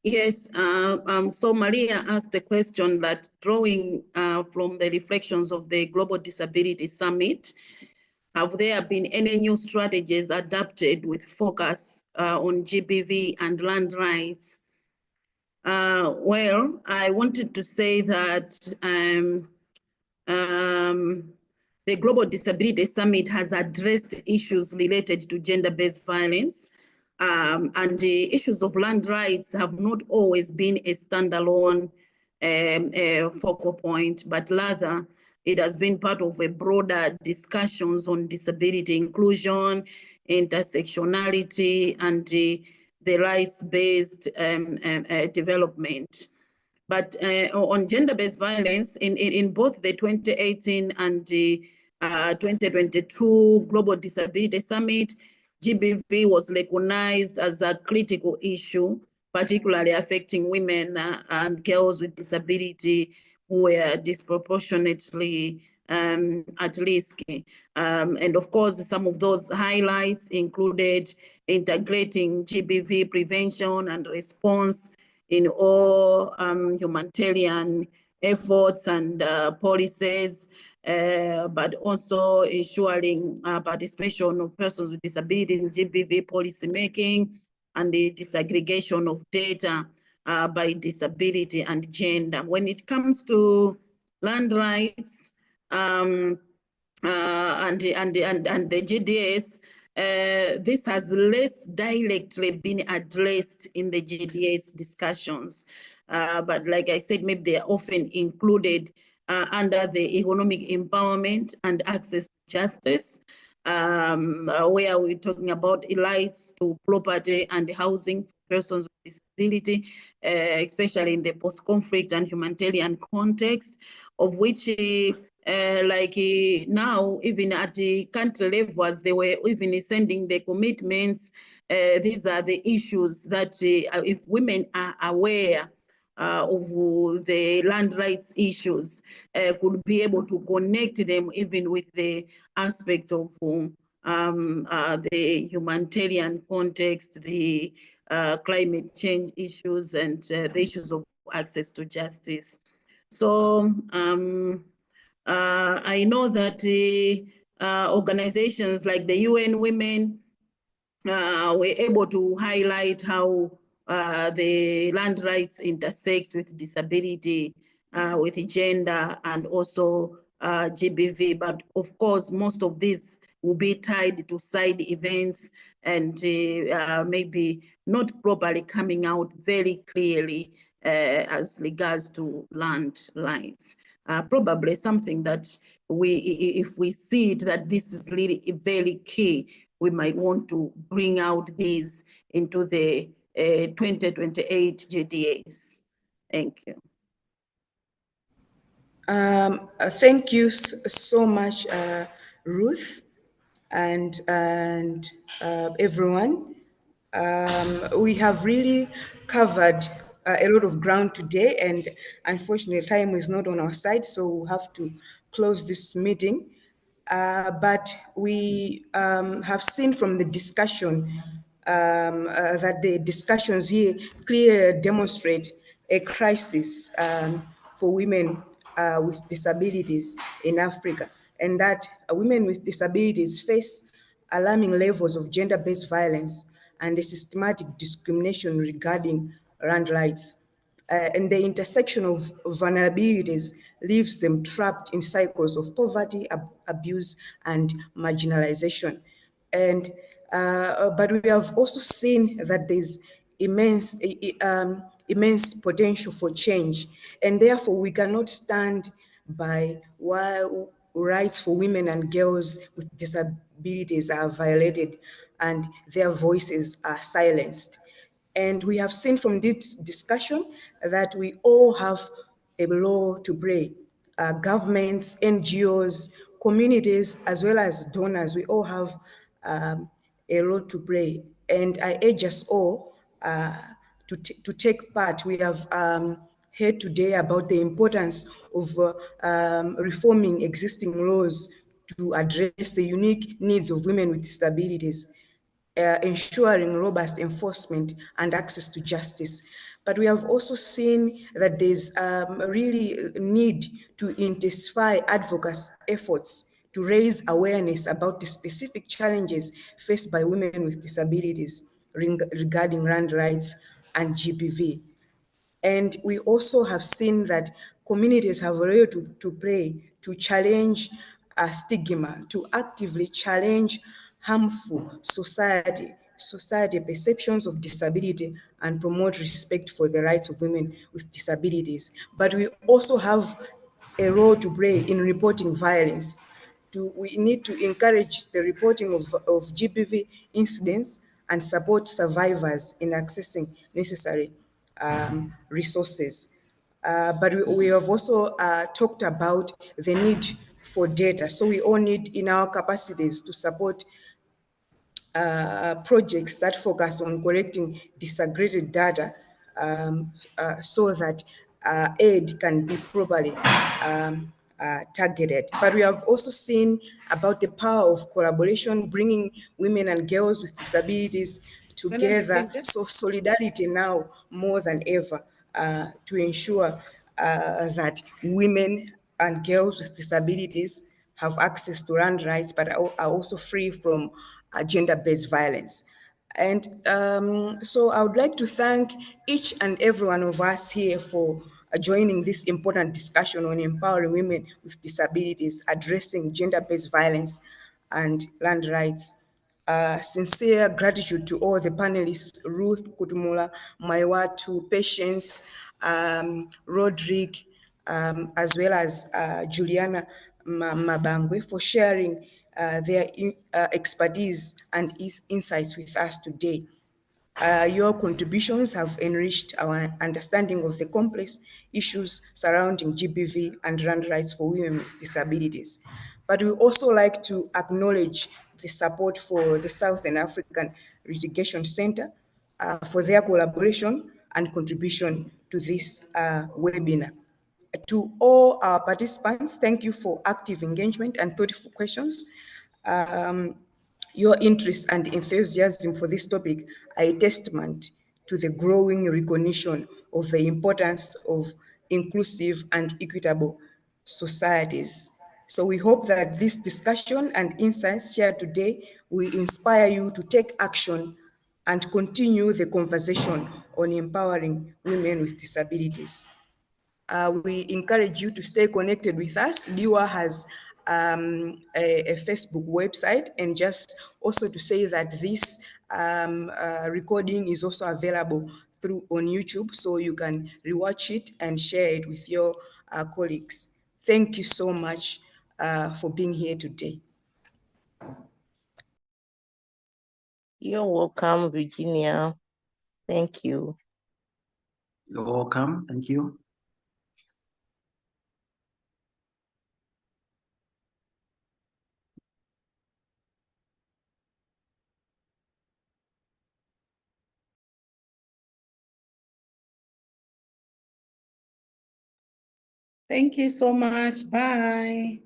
Yes, so Maria asked the question that drawing from the reflections of the Global Disability Summit, have there been any new strategies adapted with focus on GBV and land rights? Well, I wanted to say that the Global Disability Summit has addressed issues related to gender-based violence, and the issues of land rights have not always been a standalone focal point, but rather it has been part of a broader discussions on disability inclusion, intersectionality, and the rights-based development. But on gender-based violence, in both the 2018 and the 2022 Global Disability Summit, GBV was recognized as a critical issue, particularly affecting women and girls with disability who were disproportionately at risk. And of course, some of those highlights included integrating GBV prevention and response in all humanitarian efforts and policies, but also ensuring participation of persons with disability in GBV policy making and the disaggregation of data by disability and gender. When it comes to land rights and the GDS, this has less directly been addressed in the GDS discussions. But like I said, maybe they are often included under the economic empowerment and access to justice. where we're talking about rights to property and housing for persons with disability, especially in the post-conflict and humanitarian context, of which now, even at the country level, as they were even sending the commitments, these are the issues that if women are aware of the land rights issues, could be able to connect them even with the aspect of the humanitarian context, the climate change issues, and the issues of access to justice. So I know that organizations like the UN Women were able to highlight how the land rights intersect with disability, with gender, and also GBV. But of course, most of these will be tied to side events and maybe not properly coming out very clearly as regards to land rights. Probably something that if we see it that this is really very key, we might want to bring out these into the 2028 GDAs. Thank you. Thank you so much, Ruth, and everyone. We have really covered a lot of ground today, and unfortunately, time is not on our side, so we'll have to close this meeting. But we have seen from the discussion that the discussions here clearly demonstrate a crisis for women with disabilities in Africa, and that women with disabilities face alarming levels of gender-based violence and the systematic discrimination regarding land rights. And the intersection of vulnerabilities leaves them trapped in cycles of poverty, abuse, and marginalization. And but we have also seen that there's immense potential for change, and therefore we cannot stand by while rights for women and girls with disabilities are violated and their voices are silenced. And we have seen from this discussion that we all have a role to play. Governments, NGOs, communities, as well as donors, we all have a role to play. And I urge us all to take part. We have heard today about the importance of reforming existing laws to address the unique needs of women with disabilities, ensuring robust enforcement and access to justice. But we have also seen that there's really need to intensify advocacy efforts to raise awareness about the specific challenges faced by women with disabilities regarding land rights and GBV. And we also have seen that communities have a role to play to challenge stigma, to actively challenge harmful society perceptions of disability and promote respect for the rights of women with disabilities. But we also have a role to play in reporting violence. We need to encourage the reporting of GBV incidents and support survivors in accessing necessary resources. But we have also talked about the need for data. So we all need in our capacities to support projects that focus on collecting disaggregated data so that aid can be properly targeted. But we have also seen about the power of collaboration, bringing women and girls with disabilities together. So solidarity now more than ever to ensure that women and girls with disabilities have access to land rights, but are also free from gender-based violence. And so I would like to thank each and every one of us here for joining this important discussion on empowering women with disabilities, addressing gender-based violence and land rights. Sincere gratitude to all the panelists, Ruth Kutumula, Maiwatu, Patience, Rodrigue, as well as Juliana Mabangwe for sharing their expertise and insights with us today. Your contributions have enriched our understanding of the complex issues surrounding GBV and land rights for women with disabilities. But we also like to acknowledge the support for the Southern African Litigation Center for their collaboration and contribution to this webinar. To all our participants, thank you for active engagement and thoughtful questions. Your interest and enthusiasm for this topic are a testament to the growing recognition of the importance of inclusive and equitable societies. So we hope that this discussion and insights shared today will inspire you to take action and continue the conversation on empowering women with disabilities. We encourage you to stay connected with us. DIWA has a Facebook website, and just also to say that this recording is also available on YouTube, so you can rewatch it and share it with your colleagues. Thank you so much for being here today. You're welcome, Virginia. Thank you. You're welcome. Thank you. Thank you so much. Bye.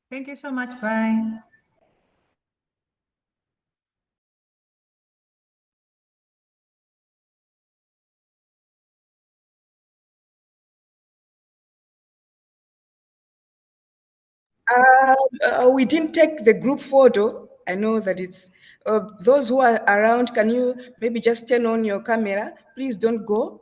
Thank you so much. Bye. We didn't take the group photo. I know that it's those who are around. Can you maybe just turn on your camera? Please don't go.